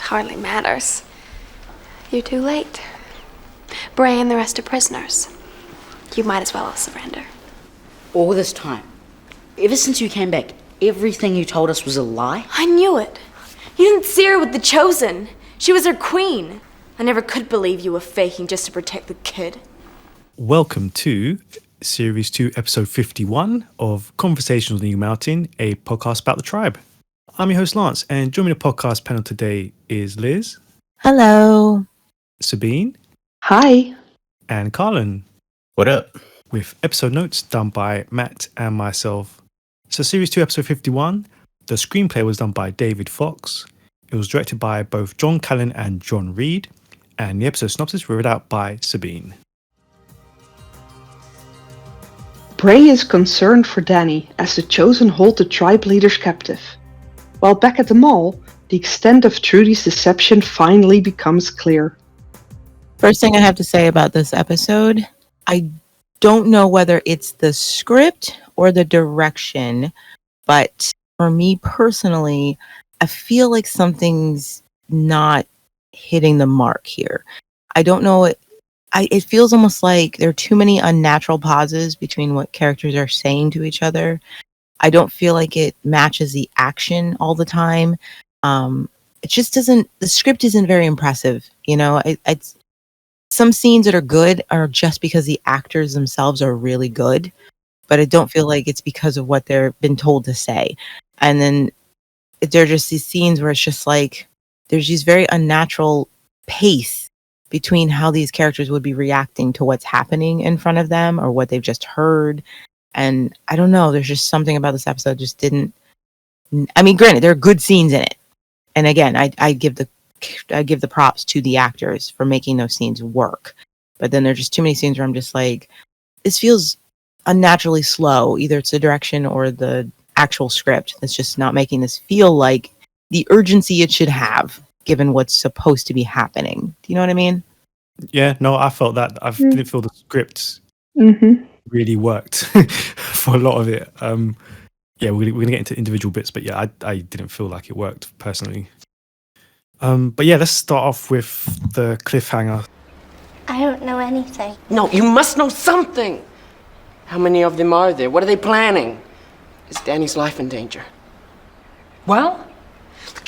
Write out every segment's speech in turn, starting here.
hardly matters. You're too late. Bray and the rest are prisoners. You might as well surrender. All this time, ever since you came back, everything you told us was a lie? I knew it. You didn't see her with the Chosen. She was her queen. I never could believe you were faking just to protect the kid. Welcome to Series 2, Episode 51 of Conversations on Eagle Mountain, a podcast about the tribe. I'm your host, Lance, and joining the podcast panel today is Liz. Hello. Sabine. Hi. And Carlin. What up? With episode notes done by Matt and myself. So Series 2, Episode 51, the screenplay was done by David Fox. It was directed by both John Callan and John Reed. And the episode synopsis were read out by Sabine. Bray is concerned for Danni as the Chosen hold the tribe leaders captive. While back at the mall, the extent of Trudy's deception finally becomes clear. First thing I have to say about this episode, I don't know whether it's the script or the direction, but for me personally, I feel like something's not hitting the mark here. I don't know. It feels almost like there are too many unnatural pauses between what characters are saying to each other. I don't feel like it matches the action all the time. It just doesn't. The script isn't very impressive. You know, it's some scenes that are good are just because the actors themselves are really good, but I don't feel like it's because of what they're been told to say. And then there are just these scenes where it's just like there's these very unnatural pace between how these characters would be reacting to what's happening in front of them or what they've just heard. And I don't know, there's just something about this episode just didn't. I mean, granted, there are good scenes in it, and again, I give the props to the actors for making those scenes work. But then there's just too many scenes where I'm just like, this feels unnaturally slow. Either it's the direction or the actual script that's just not making this feel like the urgency it should have, given what's supposed to be happening. Do you know what I mean? Yeah, no, I felt that. I didn't feel the script really worked for a lot of it. Yeah, we're going to get into individual bits, but yeah, I didn't feel like it worked personally. But yeah, let's start off with the cliffhanger. I don't know anything. No, you must know something. How many of them are there? What are they planning? Is Danny's life in danger? Well,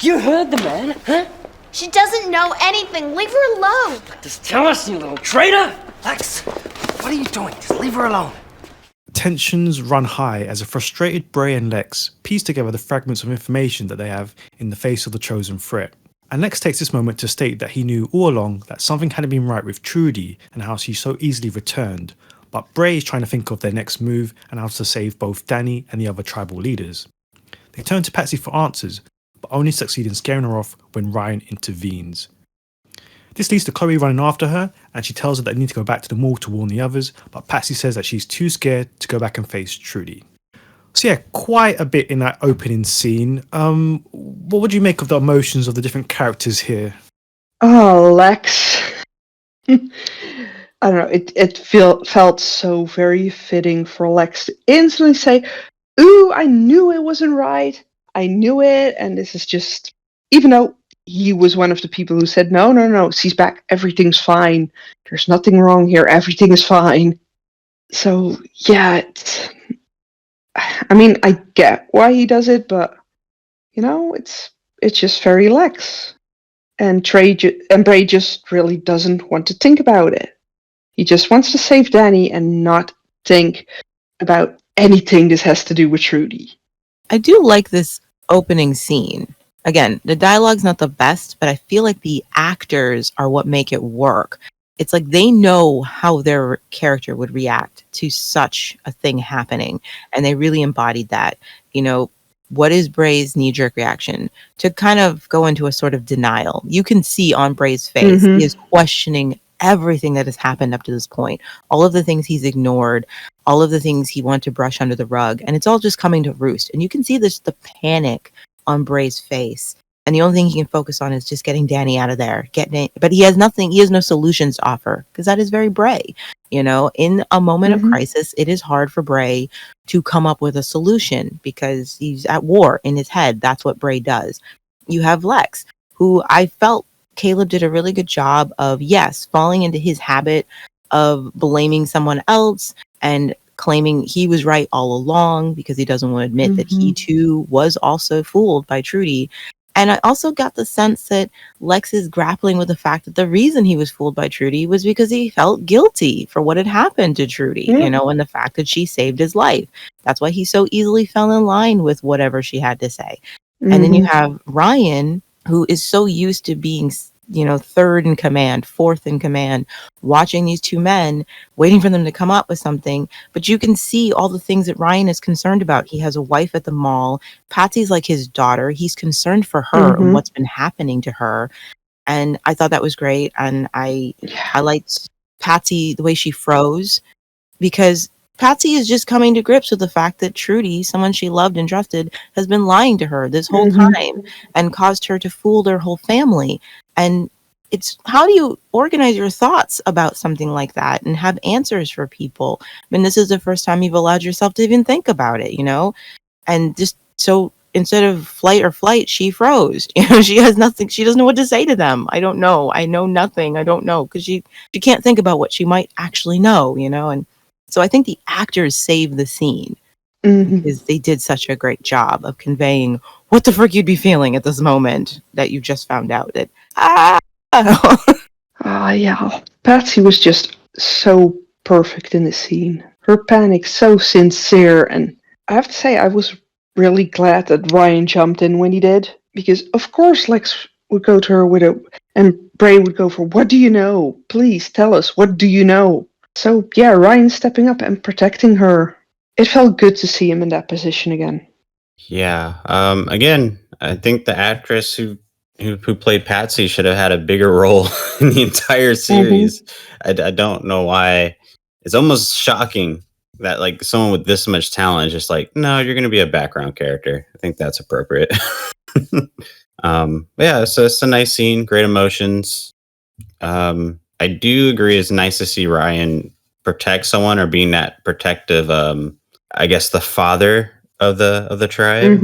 you heard the man, huh? She doesn't know anything. Leave her alone. Just tell us, you little traitor. Lex, what are you doing? Just leave her alone. Tensions run high as a frustrated Bray and Lex piece together the fragments of information that they have in the face of the Chosen threat. And Lex takes this moment to state that he knew all along that something hadn't been right with Trudy and how she so easily returned. But Bray is trying to think of their next move and how to save both Danni and the other tribal leaders. They turn to Patsy for answers, but only succeed in scaring her off when Ryan intervenes. This leads to Chloe running after her, and she tells her that they need to go back to the mall to warn the others, but Patsy says that she's too scared to go back and face Trudy. So yeah, quite a bit in that opening scene. What would you make of the emotions of the different characters here? Oh, Lex. I don't know, it felt so very fitting for Lex to instantly say, ooh, I knew it wasn't right. I knew it, and this is just, even though he was one of the people who said, no, she's back, everything's fine. There's nothing wrong here, everything is fine. So, yeah, I mean, I get why he does it, but, you know, it's just very Lex. And Bray just really doesn't want to think about it. He just wants to save Danni and not think about anything this has to do with Trudy. I do like this opening scene. Again, the dialogue's not the best, but I feel like the actors are what make it work. It's like they know how their character would react to such a thing happening, and they really embodied that. You know, what is Bray's knee-jerk reaction? To kind of go into a sort of denial. You can see on Bray's face, he is questioning everything that has happened up to this point, all of the things he's ignored, all of the things he wanted to brush under the rug, and it's all just coming to roost. And you can see the panic on Bray's face. And the only thing he can focus on is just getting Danni out of there. But he has nothing, he has no solutions to offer, because that is very Bray. You know, in a moment of crisis, it is hard for Bray to come up with a solution because he's at war in his head. That's what Bray does. You have Lex. who I felt Caleb did a really good job of, yes, falling into his habit of blaming someone else and claiming he was right all along because he doesn't want to admit that he too was also fooled by Trudy. And I also got the sense that Lex is grappling with the fact that the reason he was fooled by Trudy was because he felt guilty for what had happened to Trudy, you know, and the fact that she saved his life. That's why he so easily fell in line with whatever she had to say. And then you have Ryan, who is so used to being, you know, third in command, fourth in command, watching these two men, waiting for them to come up with something. But you can see all the things that Ryan is concerned about. He has a wife at the mall. Patsy's like his daughter. He's concerned for her and what's been happening to her. And I thought that was great. And I liked Patsy, the way she froze, because Patsy is just coming to grips with the fact that Trudy, someone she loved and trusted, has been lying to her this whole time and caused her to fool their whole family. And it's, how do you organize your thoughts about something like that and have answers for people? I mean, this is the first time you've allowed yourself to even think about it, you know? And just so instead of flight or flight, she froze. You know, she has nothing. She doesn't know what to say to them. I don't know. I know nothing. I don't know. Because she can't think about what she might actually know, you know? And so I think the actors saved the scene because they did such a great job of conveying what the frick you'd be feeling at this moment that you just found out that, yeah. Patsy was just so perfect in the scene. Her panic so sincere, and I have to say I was really glad that Ryan jumped in when he did, because of course Lex would go to her and Bray would go for, what do you know? Please tell us, what do you know? So yeah, Ryan stepping up and protecting her. It felt good to see him in that position again. Yeah. Again, I think the actress who played Patsy should have had a bigger role in the entire series. I don't know why. It's almost shocking that like someone with this much talent is just like, no, you're going to be a background character. I think that's appropriate. Yeah, so it's a nice scene, great emotions. I do agree it's nice to see Ryan protect someone or being that protective, I guess the father of the tribe,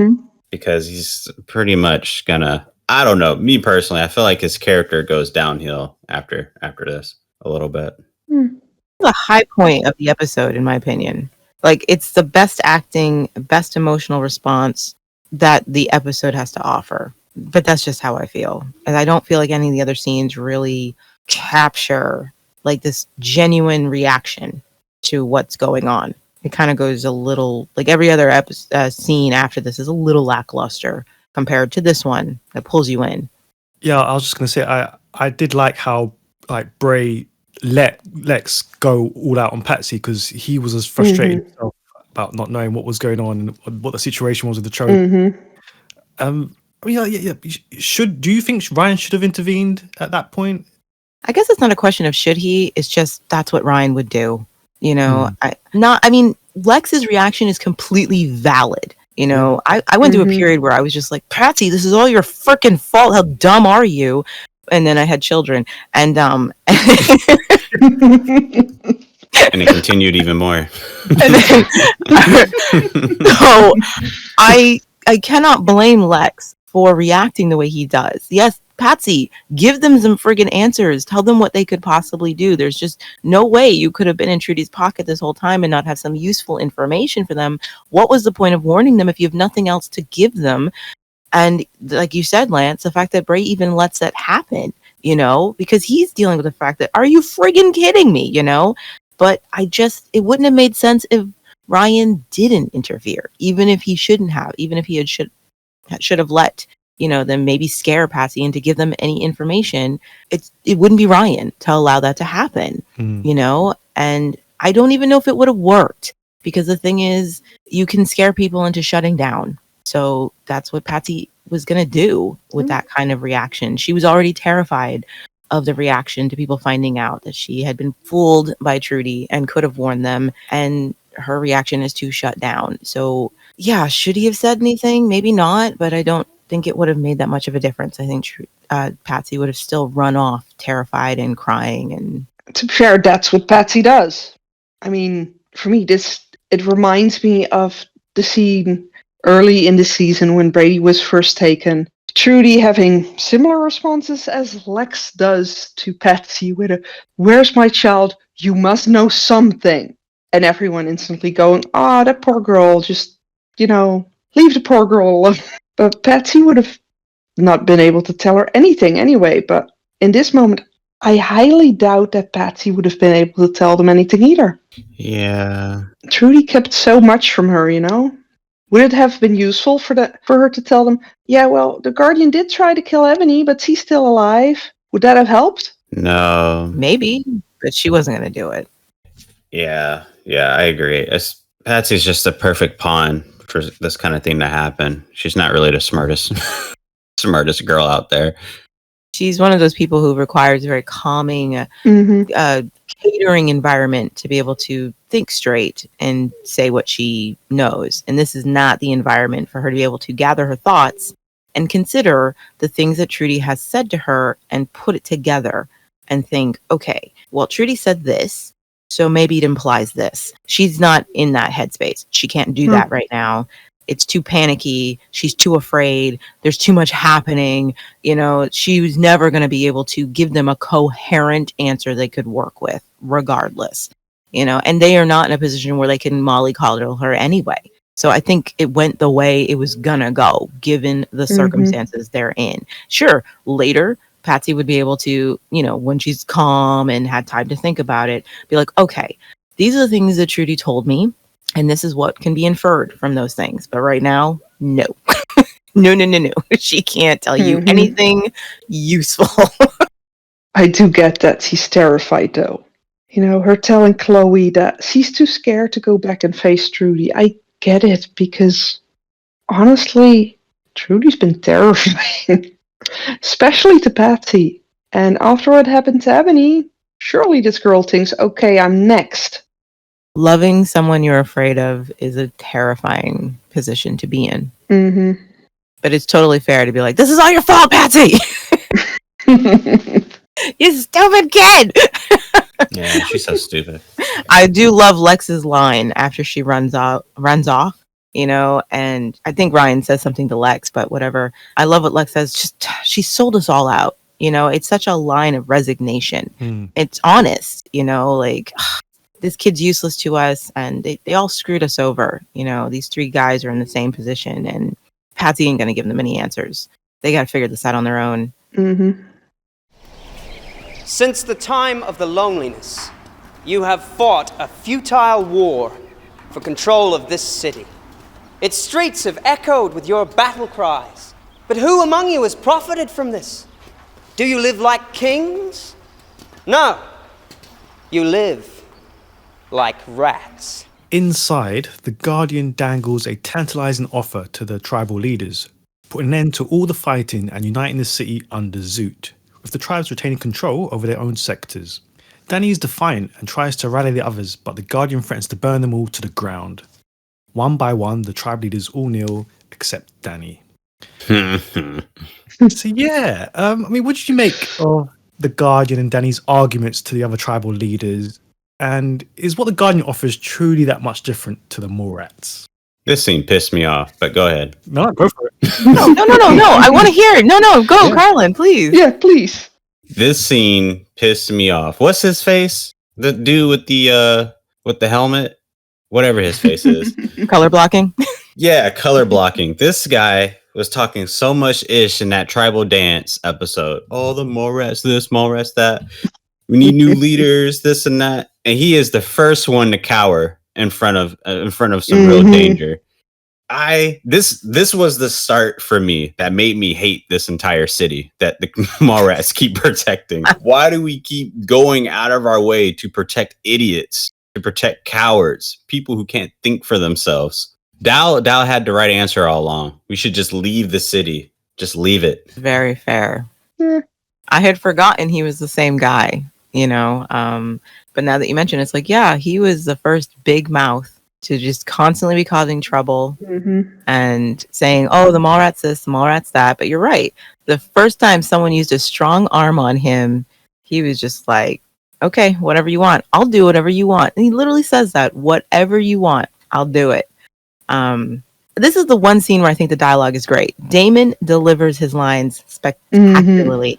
because he's pretty much gonna, I don't know, me personally, I feel like his character goes downhill after this a little bit. The high point of the episode, in my opinion. Like, it's the best acting, best emotional response that the episode has to offer. But that's just how I feel. And I don't feel like any of the other scenes really capture like this genuine reaction to what's going on. It kind of goes a little, like every other scene after this is a little lackluster compared to this one that pulls you in. Yeah, I was just going to say, I did like how like Bray let Lex go all out on Patsy, because he was as frustrated himself about not knowing what was going on and what the situation was with the Chosen. Yeah. Do you think Ryan should have intervened at that point? I guess it's not a question of should he. It's just that's what Ryan would do. You know, Lex's reaction is completely valid. You know, I went through a period where I was just like, Patsy, this is all your freaking fault. How dumb are you? And then I had children, and and it continued even more. So I cannot blame Lex for reacting the way he does. Yes, Patsy, give them some friggin' answers. Tell them what they could possibly do. There's just no way you could have been in Trudy's pocket this whole time and not have some useful information for them. What was the point of warning them if you have nothing else to give them? And like you said, Lance, the fact that Bray even lets that happen, you know, because he's dealing with the fact that, are you friggin' kidding me, you know? But it wouldn't have made sense if Ryan didn't interfere, even if he shouldn't have, even if he should have let, you know, them maybe scare Patsy and to give them any information. It wouldn't be Ryan to allow that to happen, you know? And I don't even know if it would have worked, because the thing is, you can scare people into shutting down. So that's what Patsy was going to do with that kind of reaction. She was already terrified of the reaction to people finding out that she had been fooled by Trudy and could have warned them. And her reaction is to shut down. So yeah, should he have said anything? Maybe not, but I don't think it would have made that much of a difference. I think Patsy would have still run off terrified and crying. And to be fair, that's what Patsy does. I mean, for me, it reminds me of the scene early in the season when Brady was first taken. Trudy having similar responses as Lex does to Patsy with a, "Where's my child? You must know something." And everyone instantly going, "Ah, that poor girl, just, leave the poor girl alone." But Patsy would have not been able to tell her anything anyway, but in this moment, I highly doubt that Patsy would have been able to tell them anything either. Yeah. Trudy kept so much from her, Would it have been useful for her to tell them, "Yeah, well, the Guardian did try to kill Ebony, but she's still alive"? Would that have helped? No. Maybe, but she wasn't going to do it. Yeah, I agree. Patsy's just the perfect pawn for this kind of thing to happen. She's not really the smartest smartest girl out there. She's one of those people who requires a very calming, catering environment to be able to think straight and say what she knows. And this is not the environment for her to be able to gather her thoughts and consider the things that Trudy has said to her and put it together and think, okay, well, Trudy said this, so maybe it implies this. She's not in that headspace. She can't do that right now. It's too panicky. She's too afraid. There's too much happening. She was never going to be able to give them a coherent answer they could work with, regardless. And they are not in a position where they can mollycoddle her anyway. So I think it went the way it was going to go, given the circumstances they're in. Sure, later, Patsy would be able to, when she's calm and had time to think about it, be like, okay, these are the things that Trudy told me. And this is what can be inferred from those things. But right now, no. No. She can't tell you anything useful. I do get that she's terrified, though. Her telling Chloe that she's too scared to go back and face Trudy. I get it, because honestly, Trudy's been terrifying. Especially to Patsy. And after what happened to Ebony, surely this girl thinks, okay, I'm next. Loving someone you're afraid of is a terrifying position to be in. But it's totally fair to be like, this is all your fault, Patsy! You stupid kid! Yeah, she's so stupid. I do love Lex's line after she runs off, and I think Ryan says something to Lex, but whatever. I love what Lex says. Just, she sold us all out. It's such a line of resignation. It's honest, this kid's useless to us, and they all screwed us over. These three guys are in the same position, and Patsy ain't gonna give them any answers. They gotta figure this out on their own. Since the time of the loneliness, you have fought a futile war for control of this city. Its streets have echoed with your battle cries. But who among you has profited from this? Do you live like kings? No. You live like rats. Inside, the Guardian dangles a tantalizing offer to the tribal leaders, putting an end to all the fighting and uniting the city under Zoot, with the tribes retaining control over their own sectors. Danni is defiant and tries to rally the others, but the Guardian threatens to burn them all to the ground. One by one, the tribe leaders all kneel, except Danni. So yeah, what did you make of the Guardian and Danny's arguments to the other tribal leaders? And is what the Guardian offers truly that much different to the Morats? This scene pissed me off, but go ahead. No, go for it. No. I want to hear it. No, go, yeah. Carlin, please. Yeah, please. This scene pissed me off. What's his face? The dude with the helmet? Whatever his face is. Color blocking? Yeah, color blocking. This guy was talking so much ish in that tribal dance episode. Oh, the Morats this, Morats that. We need new leaders, this and that. And he is the first one to cower in front of some real danger. This was the start for me that made me hate this entire city that the Morats keep protecting. Why do we keep going out of our way to protect idiots, to protect cowards, people who can't think for themselves? Dal had the right answer all along. We should just leave the city. Just leave it. Very fair. I had forgotten he was the same guy, but now that you mention it, it's like, yeah, he was the first big mouth to just constantly be causing trouble and saying, oh, the Mallrats this, the Mallrats that. But you're right. The first time someone used a strong arm on him, he was just like, okay, whatever you want. I'll do whatever you want. And he literally says that, whatever you want, I'll do it. this is the one scene where I think the dialogue is great. Damon delivers his lines spectacularly.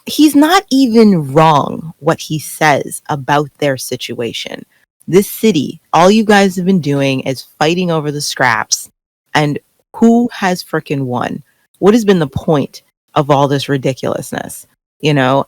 He's not even wrong what he says about their situation. This city, all you guys have been doing is fighting over the scraps, and who has frickin' won? What has been the point of all this ridiculousness? You know?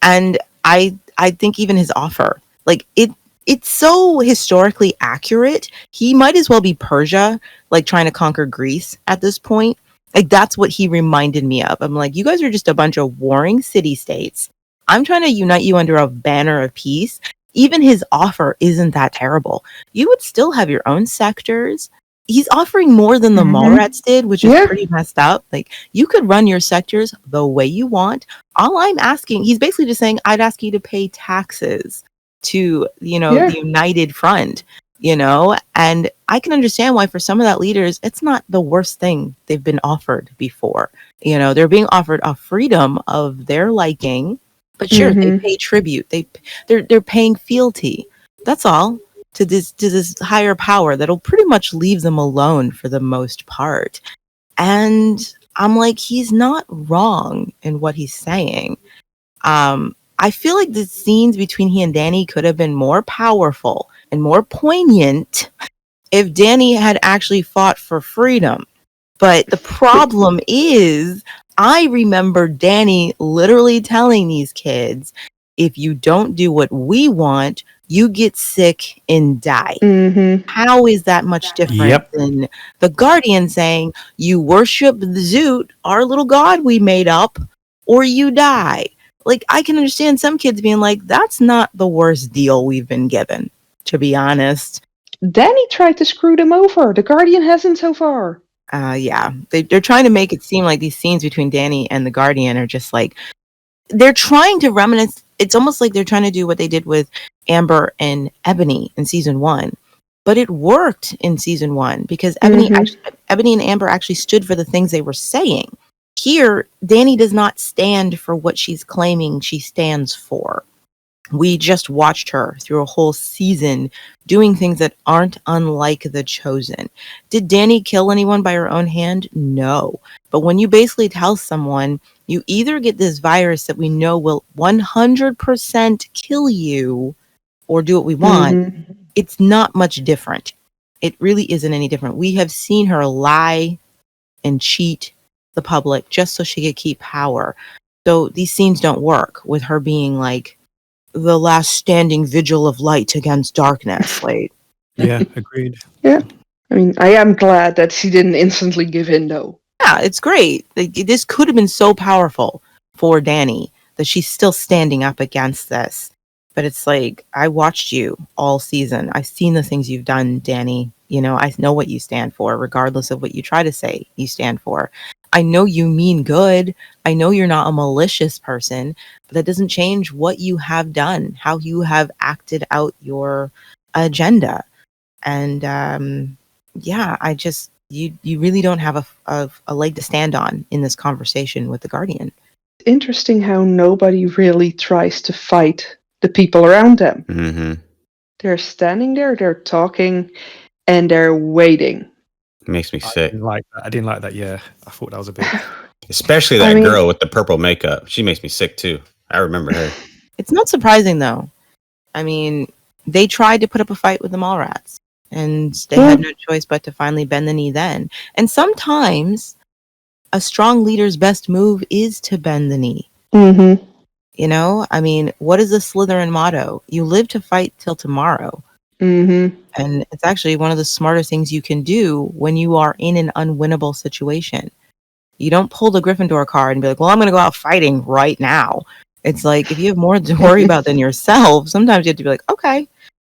And I think even his offer, like it's so historically accurate. He might as well be Persia, like trying to conquer Greece at this point. Like that's what he reminded me of. I'm like, you guys are just a bunch of warring city-states. I'm trying to unite you under a banner of peace. Even his offer isn't that terrible. You would still have your own sectors. He's offering more than the Mallrats did, which is pretty messed up. Like you could run your sectors the way you want. All I'm asking, he's basically just saying, I'd ask you to pay taxes to, the United Front, and I can understand why for some of that leaders, it's not the worst thing they've been offered before. They're being offered a freedom of their liking, but sure, they pay tribute. They're paying fealty. That's all to this higher power that'll pretty much leave them alone for the most part. And I'm like, he's not wrong in what he's saying. I feel like the scenes between he and Danni could have been more powerful and more poignant if Danni had actually fought for freedom. But the problem is, I remember Danni literally telling these kids, if you don't do what we want, you get sick and die. How is that much different than the Guardian saying, you worship the Zoot, our little god we made up, or you die? Like, I can understand some kids being like, that's not the worst deal we've been given, to be honest. Danni tried to screw them over. The Guardian hasn't so far. Yeah. They're trying to make it seem like these scenes between Danni and the Guardian are just like, they're trying to reminisce. It's almost like they're trying to do what they did with Amber and Ebony in season 1. But it worked in season 1 because Ebony and Amber actually stood for the things they were saying. Here, Danni does not stand for what she's claiming she stands for. We just watched her through a whole season doing things that aren't unlike the Chosen. Did Danni kill anyone by her own hand? No. But when you basically tell someone, you either get this virus that we know will 100% kill you or do what we want, it's not much different. It really isn't any different. We have seen her lie and cheat the public just so she could keep power. So these scenes don't work with her being like the last standing vigil of light against darkness. Like, yeah, agreed. Yeah, I mean, I am glad that she didn't instantly give in, though. Yeah, it's great. Like, this could have been so powerful for Danni that she's still standing up against this. But it's like, I watched you all season. I've seen the things you've done, Danni. I know what you stand for, regardless of what you try to say you stand for. I know you mean good. I know you're not a malicious person, but that doesn't change what you have done, how you have acted out your agenda. And you really don't have a leg to stand on in this conversation with the Guardian. Interesting how nobody really tries to fight the people around them. They're standing there, they're talking, and they're waiting. It makes me sick. I didn't like that. Yeah, I thought that was a bit. Especially that girl with the purple makeup. She makes me sick too. I remember her. It's not surprising though. I mean, they tried to put up a fight with the Mallrats, and they had no choice but to finally bend the knee then. And sometimes a strong leader's best move is to bend the knee. I mean, what is the Slytherin motto? You live to fight till tomorrow. And it's actually one of the smartest things you can do when you are in an unwinnable situation. You don't pull the Gryffindor card and be like, well, I'm going to go out fighting right now. It's like, if you have more to worry about than yourself, sometimes you have to be like, okay,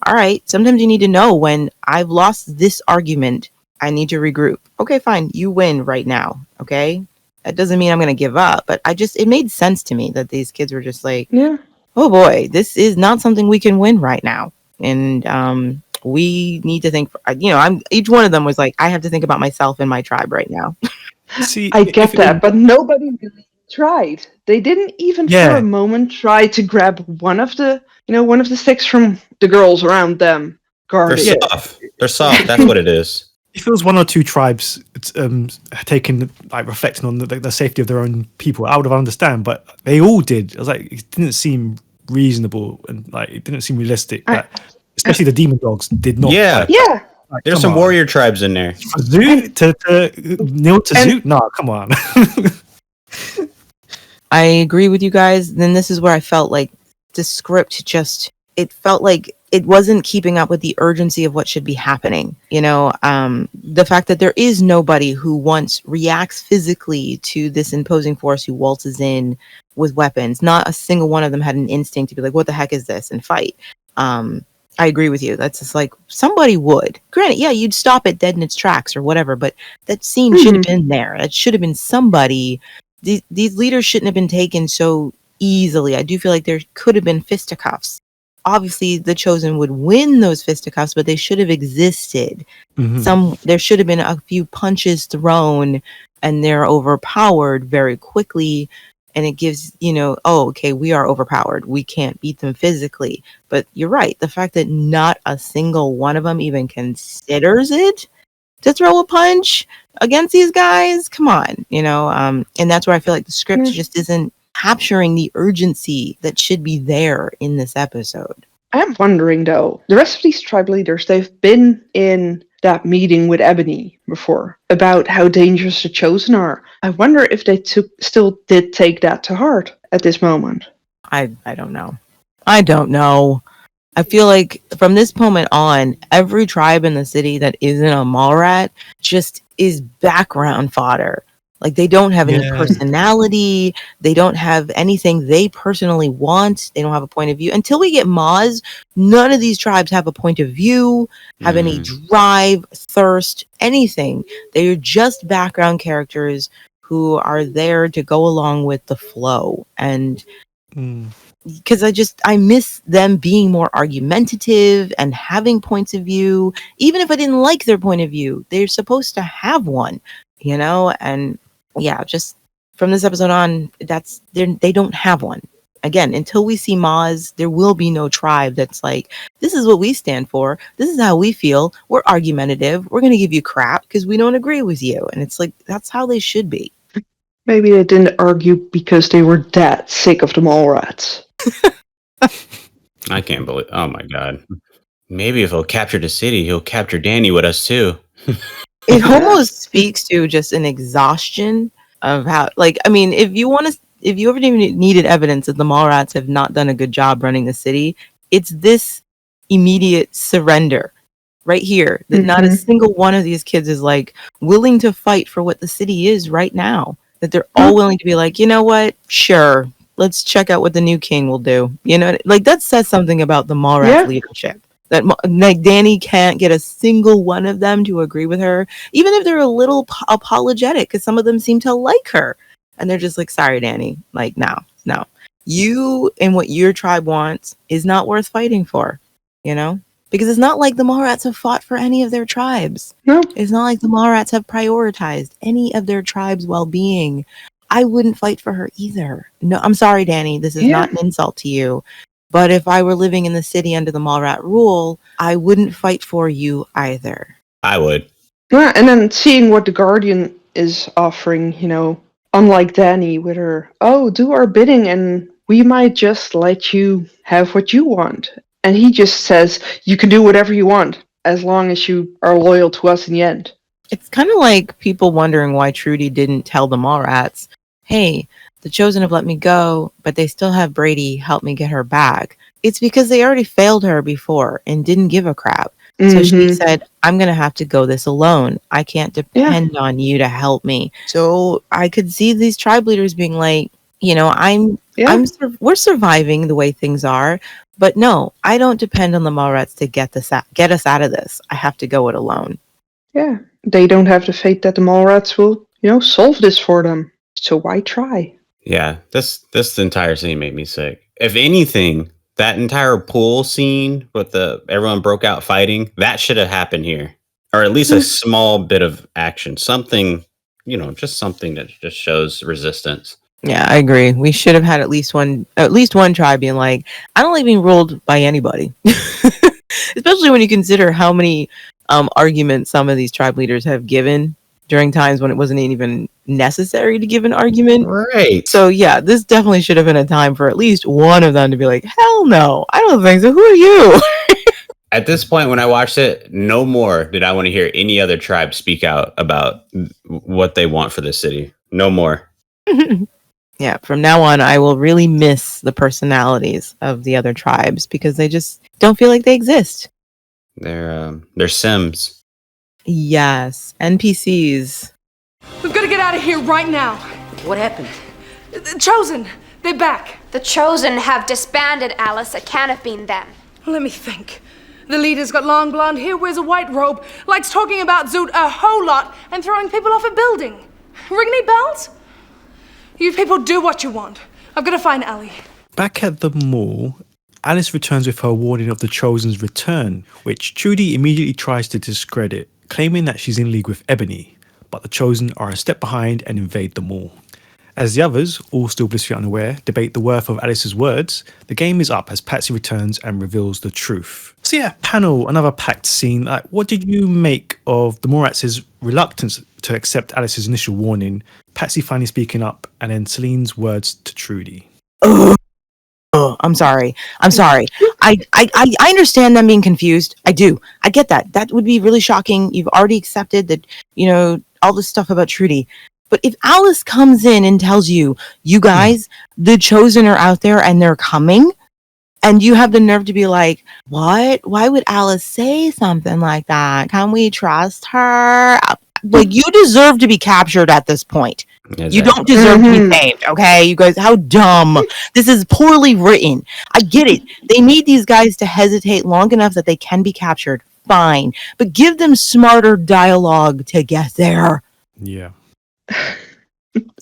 all right. Sometimes you need to know when I've lost this argument, I need to regroup. Okay, fine. You win right now. Okay. That doesn't mean I'm going to give up, but it made sense to me that these kids were just like, oh boy, this is not something we can win right now. And we need to think, each one of them was like, I have to think about myself and my tribe right now. See, I get that, but nobody really tried. They didn't even for a moment try to grab one of the sticks from the girls around them. They're soft. They're soft. That's what it is. If it was one or two tribes taking, like, reflecting on the safety of their own people, I would have understand. But they all did. I was like, it didn't seem reasonable, and like it didn't seem realistic. That especially the demon dogs did not. Yeah. Like, There's some warrior tribes in there. For Zoot to kneel to Zoot? No, come on. I agree with you guys. Then this is where I felt like the script it felt like it wasn't keeping up with the urgency of what should be happening. The fact that there is nobody who once reacts physically to this imposing force who waltzes in with weapons. Not a single one of them had an instinct to be like, what the heck is this, and fight. I agree with you. That's just like, somebody would. Granted, yeah, you'd stop it dead in its tracks or whatever, but that scene should have been there. It should have been somebody. These leaders shouldn't have been taken so easily. I do feel like there could have been fisticuffs. Obviously, the Chosen would win those fisticuffs, but they should have existed. There should have been a few punches thrown, and they're overpowered very quickly. And it gives, oh, okay, we are overpowered. We can't beat them physically. But you're right. The fact that not a single one of them even considers it to throw a punch against these guys, come on, and that's where I feel like the script just isn't capturing the urgency that should be there in this episode. I'm wondering, though, the rest of these tribe leaders, they've been in that meeting with Ebony before about how dangerous the Chosen are. I wonder if they still did take that to heart at this moment. I don't know. I feel like from this moment on, every tribe in the city that isn't a Mallrat just is background fodder. Like, they don't have any personality. They don't have anything they personally want. They don't have a point of view. Until we get Maz, none of these tribes have a point of view, have any drive, thirst, anything. They are just background characters who are there to go along with the flow. And because I miss them being more argumentative and having points of view. Even if I didn't like their point of view, they're supposed to have one, and yeah, just from this episode on, they don't have one. Again, until we see Maz, there will be no tribe that's like, this is what we stand for. This is how we feel. We're argumentative. We're going to give you crap because we don't agree with you. And it's like, that's how they should be. Maybe they didn't argue because they were that sick of the Mallrats. I can't believe. Oh my god. Maybe if he'll capture the city, he'll capture Danni with us too. It almost speaks to just an exhaustion of how, like, I mean, if you ever even needed evidence that the Mallrats have not done a good job running the city, it's this immediate surrender right here. That not a single one of these kids is like willing to fight for what the city is right now. That they're all willing to be like, you know what? Sure. Let's check out what the new king will do. Like, that says something about the Mallrats leadership. That, like, Danni can't get a single one of them to agree with her, even if they're a little apologetic, because some of them seem to like her. And they're just like, sorry, Danni. Like, no. You and what your tribe wants is not worth fighting for, Because it's not like the Mallrats have fought for any of their tribes. No. It's not like the Mallrats have prioritized any of their tribes' well-being. I wouldn't fight for her either. No, I'm sorry, Danni. This is not an insult to you. But if I were living in the city under the Mallrat rule, I wouldn't fight for you either. I would. Yeah, and then seeing what the Guardian is offering, unlike Danni with her, do our bidding and we might just let you have what you want. And he just says, you can do whatever you want as long as you are loyal to us in the end. It's kind of like people wondering why Trudy didn't tell the Mallrats, hey, the Chosen have let me go, but they still have Brady help me get her back. It's because they already failed her before and didn't give a crap. So she said, I'm going to have to go this alone. I can't depend on you to help me. So I could see these tribe leaders being like, we're surviving the way things are. But no, I don't depend on the Mallrats to get us out of this. I have to go it alone. Yeah, they don't have the faith that the Mallrats will, solve this for them. So why try? Yeah, this entire scene made me sick. If anything, that entire pool scene with everyone broke out fighting, that should have happened here. Or at least a small bit of action. Something, just something that just shows resistance. Yeah, I agree. We should have had at least one tribe being like, I don't like being ruled by anybody. Especially when you consider how many argument some of these tribe leaders have given during times when it wasn't even necessary to give an argument. Right. So yeah, this definitely should have been a time for at least one of them to be like, hell no, I don't think so. Who are you? At this point, when I watched it, no more did I want to hear any other tribe speak out about what they want for this city. No more. Yeah, from now on, I will really miss the personalities of the other tribes because they just don't feel like they exist. They're Sims. Yes, NPCs. We've got to get out of here right now. What happened? The Chosen, they're back. The Chosen have disbanded, Alice. It can't have been them. Let me think. The leader's got long blonde hair, wears a white robe, likes talking about Zoot a whole lot, and throwing people off a building. Ring any bells? You people do what you want. I've got to find Allie. Back at the mall, Alice returns with her warning of the Chosen's return, which Trudy immediately tries to discredit, claiming that she's in league with Ebony, but the Chosen are a step behind and invade the mall. As the others, all still blissfully unaware, debate the worth of Alice's words, the game is up as Patsy returns and reveals the truth. So yeah, panel, another packed scene. What did you make of the Morats' reluctance to accept Alice's initial warning, Patsy finally speaking up, and then Celine's words to Trudy? Oh, I'm sorry. I understand them being confused. I do. I get that. That would be really shocking. You've already accepted that, all this stuff about Trudy. But if Alice comes in and tells you, you guys, the Chosen are out there and they're coming, and you have the nerve to be like, what? Why would Alice say something like that? Can we trust her? Like, you deserve to be captured at this point. Exactly. You don't deserve to be saved, okay? You guys, how dumb. This is poorly written. I get it. They need these guys to hesitate long enough that they can be captured. Fine. But give them smarter dialogue to get there. Yeah.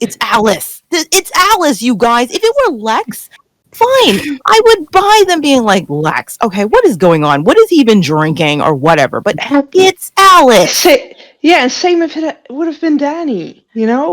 It's Alice. It's Alice, you guys. If it were Lex, fine. I would buy them being like, Lex, okay, what is going on? What has he been drinking or whatever? But it's Alice. Same if it would have been Danni,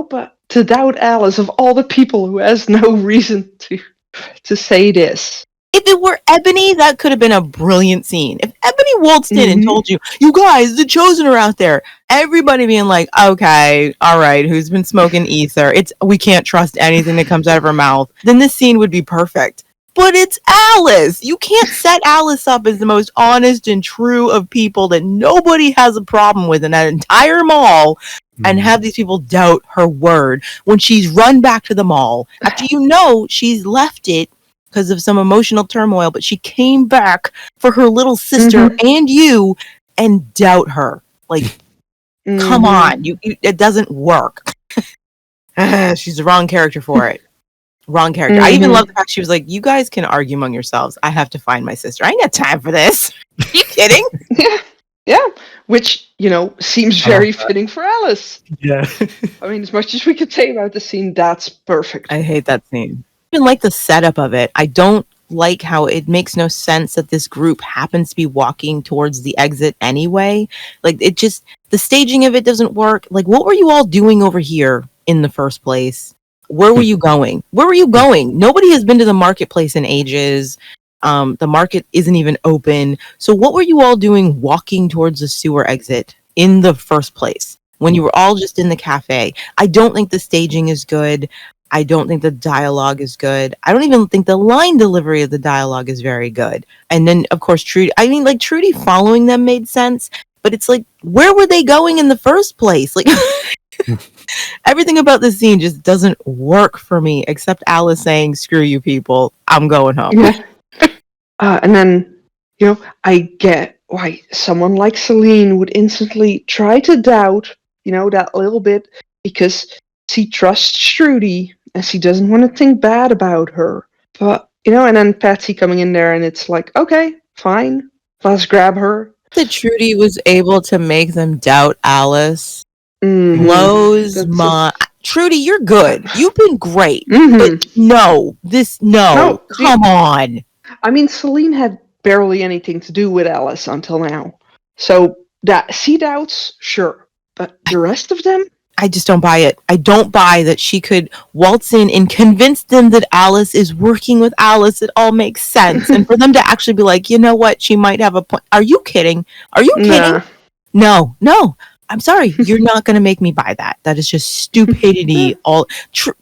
but to doubt Alice of all the people who has no reason to say this. If it were Ebony, that could have been a brilliant scene. If Ebony waltzed in and told you, you guys, the Chosen are out there, everybody being like, okay, all right, who's been smoking ether? We can't trust anything that comes out of her mouth. Then this scene would be perfect. But it's Alice. You can't set Alice up as the most honest and true of people that nobody has a problem with in that entire mall and have these people doubt her word when she's run back to the mall after she's left it because of some emotional turmoil, but she came back for her little sister and you and doubt her. Like, come on, it doesn't work. She's the wrong character for it. Wrong character. I even love the fact she was like, you guys can argue among yourselves. I have to find my sister. I ain't got time for this. Are you kidding? Yeah. Which, seems very fitting for Alice. Yeah. I mean, as much as we could say about the scene, that's perfect. I hate that scene. I even like the setup of it. I don't like how it makes no sense that this group happens to be walking towards the exit anyway. Like, the staging of it doesn't work. Like, what were you all doing over here in the first place? Where were you going? Nobody has been to the marketplace in ages. The market isn't even open. So what were you all doing walking towards the sewer exit in the first place when you were all just in the cafe? I don't think the staging is good. I don't think the dialogue is good. I don't even think the line delivery of the dialogue is very good. And then, of course, Trudy following them made sense. But it's like, where were they going in the first place? Like, everything about this scene just doesn't work for me, except Alice saying, screw you people, I'm going home. Yeah. And then, I get why someone like Celine would instantly try to doubt, that little bit, because she trusts Trudy and she doesn't want to think bad about her. But, and then Patsy coming in there and it's like, okay, fine, let's grab her. That Trudy was able to make them doubt Alice blows my... Trudy, you're good. You've been great. But no, come on. I mean, Celine had barely anything to do with Alice until now. So that she doubts, sure. But the rest of them? I just don't buy it. I don't buy that she could waltz in and convince them that Alice is working with Alice. It all makes sense. And for them to actually be like, you know what? She might have a point. Are you kidding? Are you kidding? No. I'm sorry. You're not going to make me buy that. That is just stupidity.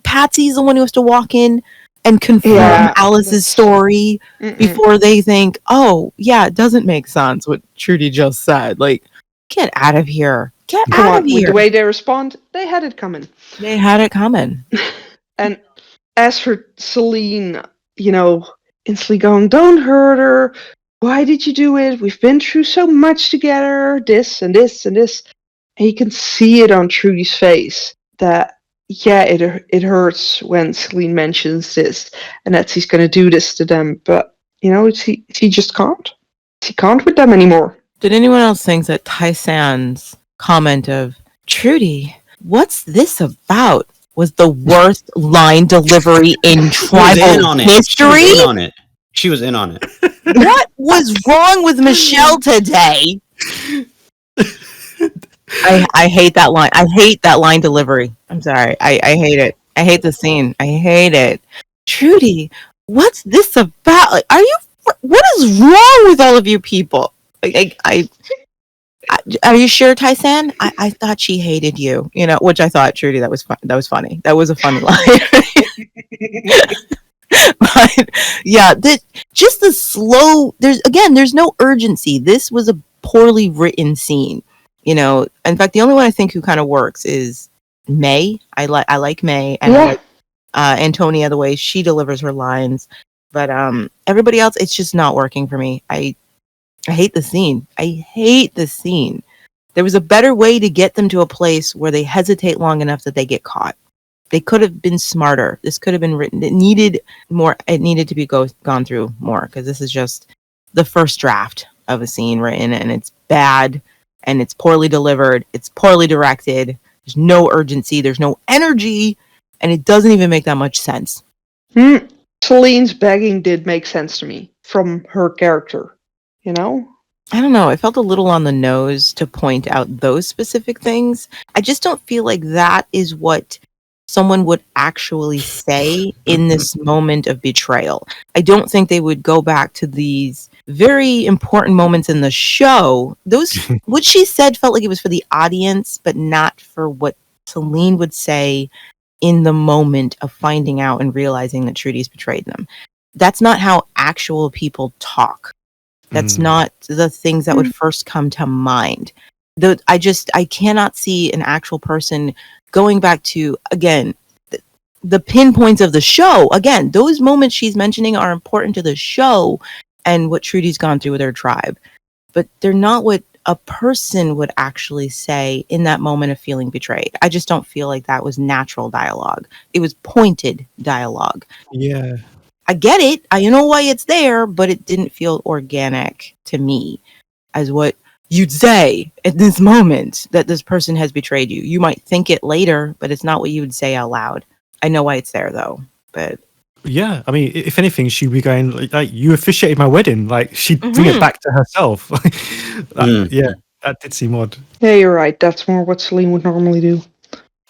Patsy's the one who has to walk in and confirm Alice's story before they think, oh, yeah, it doesn't make sense what Trudy just said. Like, get out of here. Get out of here. With the way they respond, they had it coming. And as for Celine, instantly going, don't hurt her. Why did you do it? We've been through so much together. This and this and this. And you can see it on Trudy's face that, it hurts when Celine mentions this and that he's going to do this to them. But, he just can't. He can't with them anymore. Did anyone else think that Tyson's comment of, Trudy, what's this about? Was the worst line delivery in tribal history? She was in on it. What was wrong with Michelle today? I hate that line. I hate that line delivery. I'm sorry. I hate it. I hate the scene. I hate it. Trudy, what's this about? Like, what is wrong with all of you people? Are you sure, Tyson? I thought she hated you. Which I thought, Trudy, that was funny. That was a funny line. But yeah, just the slow. There's no urgency. This was a poorly written scene. In fact, the only one I think who kind of works is May. I like May, and I like Antonia, the way she delivers her lines. But everybody else, it's just not working for me. I hate the scene. There was a better way to get them to a place where they hesitate long enough that they get caught. They could have been smarter. This could have been written. It needed more. It needed to be gone through more, because this is just the first draft of a scene written, and it's bad, and it's poorly delivered. It's poorly directed. There's no urgency. There's no energy, and it doesn't even make that much sense. Celine's begging did make sense to me from her character. I don't know. It felt a little on the nose to point out those specific things. I just don't feel like that is what someone would actually say in this moment of betrayal. I don't think they would go back to these very important moments in the show. What she said felt like it was for the audience, but not for what Celine would say in the moment of finding out and realizing that Trudy's betrayed them. That's not how actual people talk. That's not the things that would first come to mind. I cannot see an actual person going back to, again, the pinpoints of the show. Again, those moments she's mentioning are important to the show and what Trudy's gone through with her tribe. But they're not what a person would actually say in that moment of feeling betrayed. I just don't feel like that was natural dialogue. It was pointed dialogue. Yeah. I get it. I know why it's there, but it didn't feel organic to me as what you'd say at this moment that this person has betrayed you. You might think it later, but it's not what you would say out loud. I know why it's there, though. But yeah, I mean, if anything, she'd be going like, "You officiated my wedding." Like, she'd bring it back to herself. Yeah, that did seem odd. Yeah, you're right. That's more what Celine would normally do.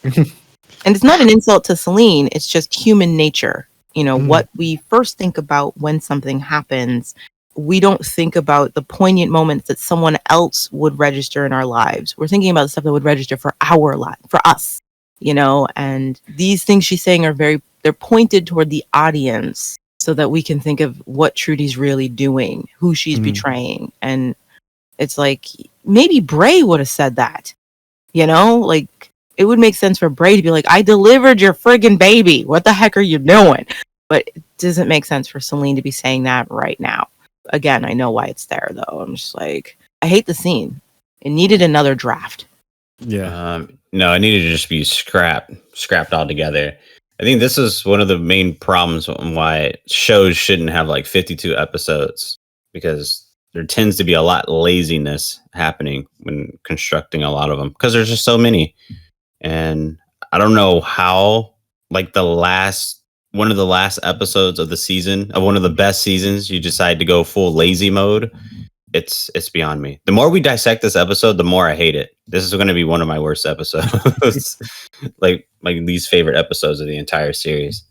And it's not an insult to Celine. It's just human nature. What we first think about when something happens, we don't think about the poignant moments that someone else would register in our lives. We're thinking about the stuff that would register for our life, for us, and these things she's saying they're pointed toward the audience so that we can think of what Trudy's really doing, who she's betraying. And it's like, maybe Bray would have said that, like it would make sense for Bray to be like, I delivered your friggin' baby. What the heck are you doing? But it doesn't make sense for Celine to be saying that right now. Again, I know why it's there, though. I'm just like, I hate the scene. It needed another draft. Yeah. No, it needed to just be scrapped altogether. I think this is one of the main problems on why shows shouldn't have like 52 episodes, because there tends to be a lot laziness happening when constructing a lot of them, because there's just so many. And I don't know how, like one of the last episodes of the season, of one of the best seasons, you decide to go full lazy mode. It's beyond me. The more we dissect this episode, the more I hate it. This is going to be one of my worst episodes. like my least favorite episodes of the entire series.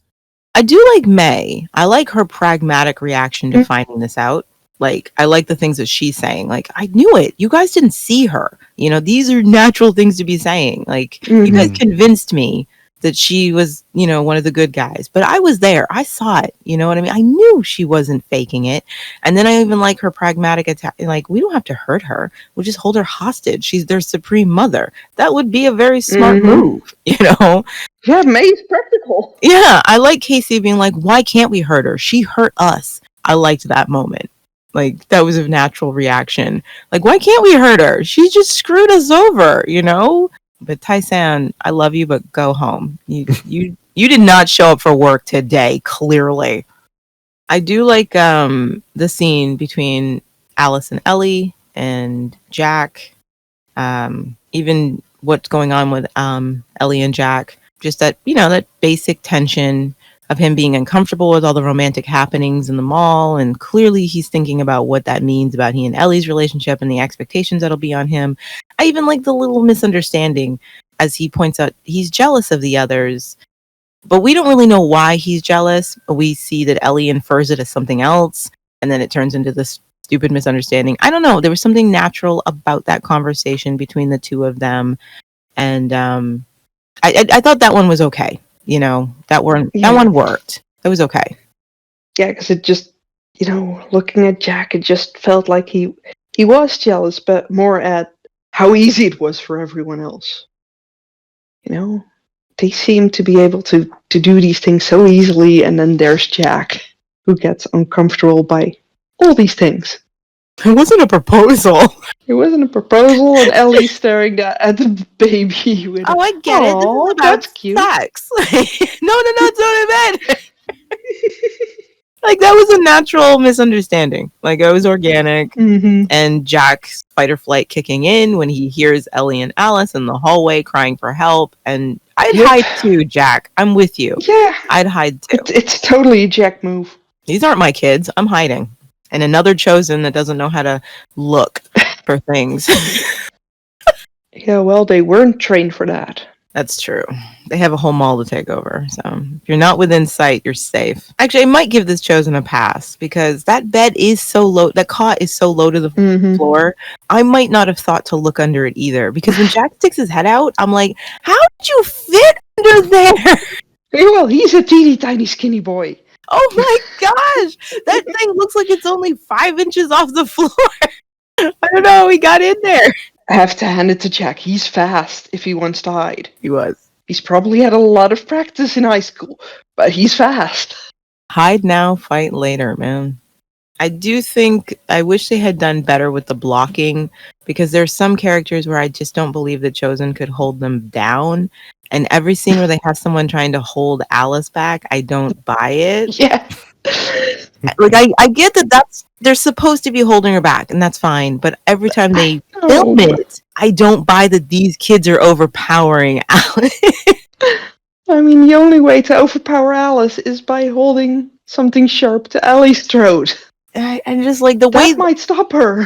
I do like May. I like her pragmatic reaction to finding this out. Like, I like the things that she's saying. Like, I knew it. You guys didn't see her. You know, these are natural things to be saying. Like, you guys convinced me that she was, you know, one of the good guys. But I was there. I saw it. You know what I mean? I knew she wasn't faking it. And then I even like her pragmatic attack. Like, we don't have to hurt her. We'll just hold her hostage. She's their supreme mother. That would be a very smart move, you know? Yeah, May's practical. Yeah, I like Casey being like, why can't we hurt her? She hurt us. I liked that moment. Like, that was a natural reaction. Like, why can't we hurt her? She just screwed us over, you know? But Tyson, I love you, but go home. You did not show up for work today, clearly. I do like the scene between Alice and Ellie and Jack. Even what's going on with Ellie and Jack. Just that, you know, that basic tension of him being uncomfortable with all the romantic happenings in the mall. And clearly he's thinking about what that means about he and Ellie's relationship and the expectations that'll be on him. I even like the little misunderstanding as he points out he's jealous of the others, but we don't really know why he's jealous. We see that Ellie infers it as something else, and then it turns into this stupid misunderstanding. I don't know. There was something natural about that conversation between the two of them. And I thought that one was okay. You know, that one worked. It was okay. Yeah, because it just, you know, looking at Jack, it just felt like he was jealous, but more at how easy it was for everyone else. You know, they seem to be able to do these things so easily, and then there's Jack, who gets uncomfortable by all these things. It wasn't a proposal. It wasn't a proposal, and Ellie staring at the baby. With, I get it. This is about that's cute. Sex. No, that's what I meant. Like, that was a natural misunderstanding. Like, it was organic. And Jack's fight or flight kicking in when he hears Ellie and Alice in the hallway crying for help. And I'd hide too, Jack. I'm with you. Yeah. I'd hide too. It's totally a Jack move. These aren't my kids. I'm hiding. And another chosen that doesn't know how to look for things. Yeah, well, they weren't trained for that. That's true. They have a whole mall to take over. So if you're not within sight, you're safe. Actually, I might give this chosen a pass because that bed is so low. That cot is so low to the floor. I might not have thought to look under it either, because when Jack sticks his head out, I'm like, how did you fit under there? Yeah, well, he's a teeny tiny skinny boy. Oh my gosh. That thing looks like it's only 5 inches off the floor. I don't know how he got in there. I have to hand it to Jack. He's fast if he wants to hide. He was. He's probably had a lot of practice in high school, but he's fast. Hide now, fight later, man. I do think I wish they had done better with the blocking, because there's some characters where I just don't believe the Chosen could hold them down. And every scene where they have someone trying to hold Alice back, I don't buy it. Yeah. Like, I get that they're supposed to be holding her back, and that's fine. But every time they film it, I don't buy that these kids are overpowering Alice. I mean, the only way to overpower Alice is by holding something sharp to Ellie's throat. And just like the way that might stop her.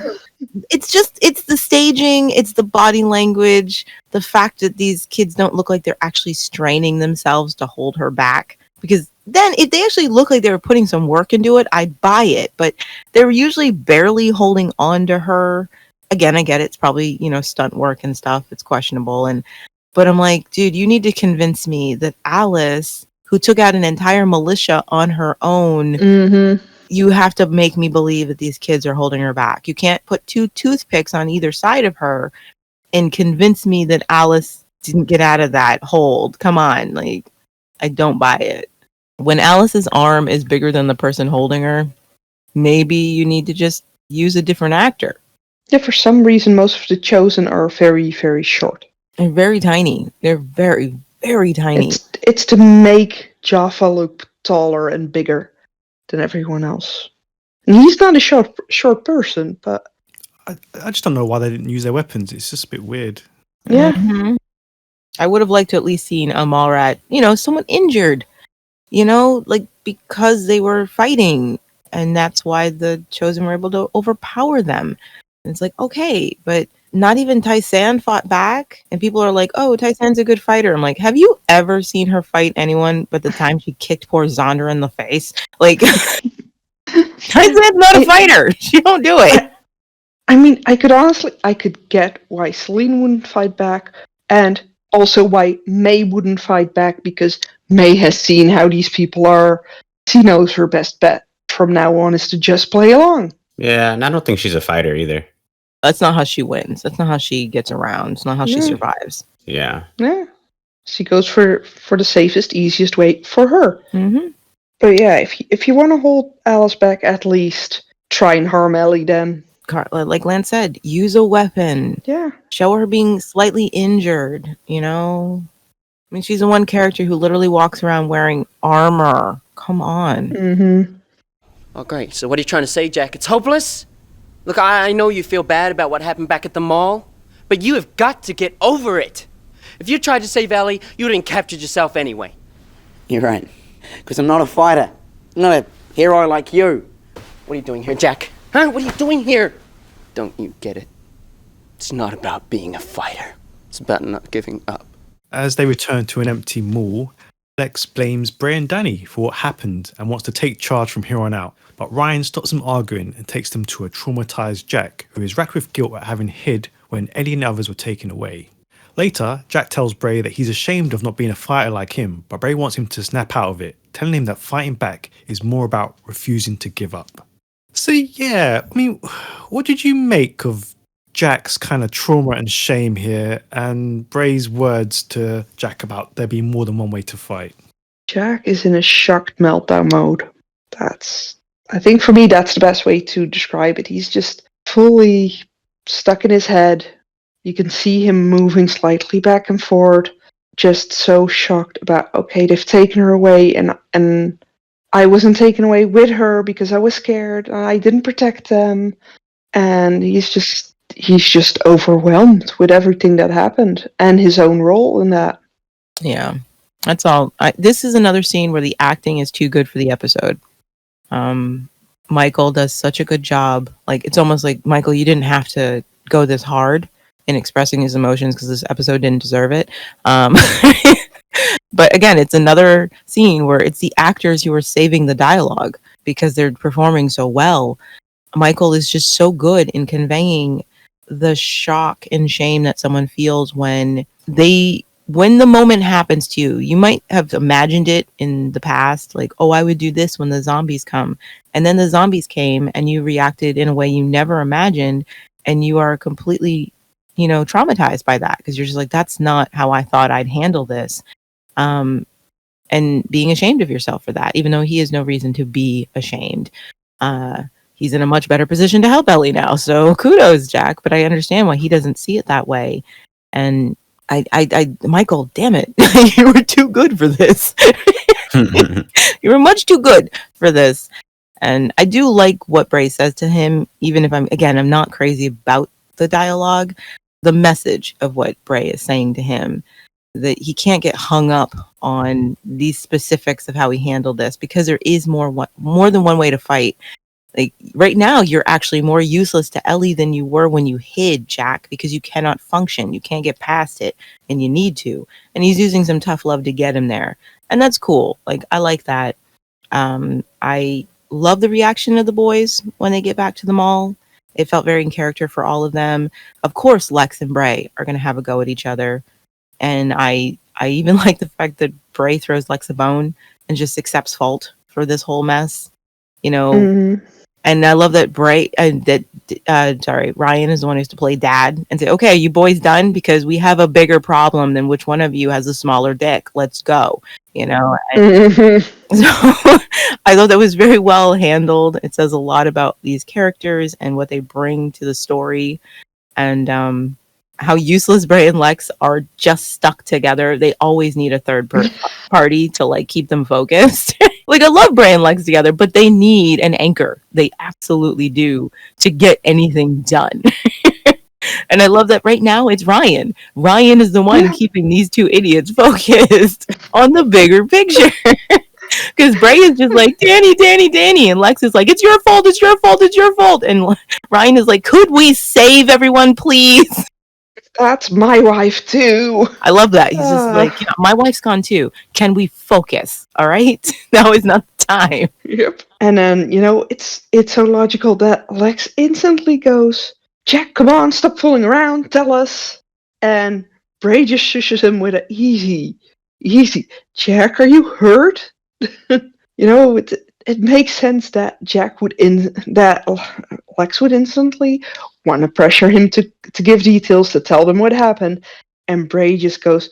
It's the staging, it's the body language, the fact that these kids don't look like they're actually straining themselves to hold her back. Because then if they actually look like they were putting some work into it, I'd buy it. But they're usually barely holding on to her. Again, I get it. It's probably, stunt work and stuff. It's questionable. But I'm like, dude, you need to convince me that Alice, who took out an entire militia on her own, you have to make me believe that these kids are holding her back. You can't put 2 toothpicks on either side of her and convince me that Alice didn't get out of that hold. Come on. Like, I don't buy it. When Alice's arm is bigger than the person holding her, maybe you need to just use a different actor. Yeah, for some reason, most of the Chosen are very, very short. They're very tiny. They're very, very tiny. It's to make Jaffa look taller and bigger than everyone else. And he's not a short person, but I just don't know why they didn't use their weapons. It's just a bit weird. Yeah. I would have liked to at least seen Amalrat, someone injured, like because they were fighting, and that's why the Chosen were able to overpower them. And it's like, okay, but not even Tyson fought back, and people are like, oh, Tyson's a good fighter. I'm like, have you ever seen her fight anyone but the time she kicked poor Zondra in the face? Like, Tyson's not a fighter. She won't do it. I mean, I could get why Celine wouldn't fight back, and also why May wouldn't fight back, because May has seen how these people are. She knows her best bet from now on is to just play along. Yeah, and I don't think she's a fighter either. That's not how she wins. That's not how she gets around. It's not how she survives. Yeah. Yeah. She goes for the safest, easiest way for her. Mm-hmm. But yeah, if you want to hold Alice back, at least try and harm Ellie then. Like Lance said, use a weapon. Yeah. Show her being slightly injured, you know? I mean, she's the one character who literally walks around wearing armor. Come on. Mm-hmm. Oh, great. So what are you trying to say, Jack? It's hopeless? Look, I know you feel bad about what happened back at the mall, but you have got to get over it. If you tried to save Ellie, you would have captured yourself anyway. You're right. Because I'm not a fighter. I'm not a hero like you. What are you doing here, Jack? Huh? What are you doing here? Don't you get it? It's not about being a fighter. It's about not giving up. As they return to an empty mall, Lex blames Bray and Danni for what happened and wants to take charge from here on out. But Ryan stops them arguing and takes them to a traumatized Jack, who is racked with guilt at having hid when Eddie and others were taken away. Later, Jack tells Bray that he's ashamed of not being a fighter like him, but Bray wants him to snap out of it, telling him that fighting back is more about refusing to give up. So yeah, I mean, what did you make of Jack's kind of trauma and shame here, and Bray's words to Jack about there being more than one way to fight? Jack is in a shocked meltdown mode. I think for me, that's the best way to describe it. He's just fully stuck in his head. You can see him moving slightly back and forward, just so shocked about, okay, they've taken her away, and I wasn't taken away with her because I was scared. I didn't protect them, and he's just overwhelmed with everything that happened and his own role in that. Yeah, that's all. This is another scene where the acting is too good for the episode. Michael does such a good job. Like, it's almost like, Michael, you didn't have to go this hard in expressing his emotions because this episode didn't deserve it. But again, it's another scene where it's the actors who are saving the dialogue because they're performing so well. Michael is just so good in conveying the shock and shame that someone feels when the moment happens to you. You might have imagined it in the past, like, oh, I would do this when the zombies come. And then the zombies came and you reacted in a way you never imagined. And you are completely, traumatized by that because you're just like, that's not how I thought I'd handle this. And being ashamed of yourself for that, even though he has no reason to be ashamed. He's in a much better position to help Ellie now. So kudos, Jack. But I understand why he doesn't see it that way. And Michael, damn it. You were too good for this. You were much too good for this. And I do like what Bray says to him, even if I'm not crazy about the dialogue, the message of what Bray is saying to him, that he can't get hung up on these specifics of how he handled this because there is more than one way to fight. Like right now, you're actually more useless to Ellie than you were when you hid, Jack, because you cannot function. You can't get past it, and you need to. And he's using some tough love to get him there. And that's cool. Like, I like that. I love the reaction of the boys when they get back to the mall. It felt very in character for all of them. Of course, Lex and Bray are going to have a go at each other. And I even like the fact that Bray throws Lex a bone and just accepts fault for this whole mess. Mm-hmm. And I love that Ryan is the one who has to play dad and say, okay, you boys done? Because we have a bigger problem than which one of you has a smaller dick. Let's go. Mm-hmm. So I thought that was very well handled. It says a lot about these characters and what they bring to the story, and how useless Bray and Lex are just stuck together. They always need a third party to keep them focused. I love Bray and Lex together, but they need an anchor. They absolutely do to get anything done. And I love that right now it's Ryan. Ryan is the one keeping these two idiots focused on the bigger picture. Because Bray is just like, Danni. And Lex is like, it's your fault. And Ryan is like, could we save everyone, please? That's my wife, too. I love that. He's just like, my wife's gone, too. Can we focus? All right? Now is not the time. Yep. And then, it's so logical that Lex instantly goes, Jack, come on, stop fooling around, tell us. And Bray just shushes him with a easy, Jack, are you hurt? It makes sense that that Lex would instantly want to pressure him to give details, to tell them what happened. And Bray just goes,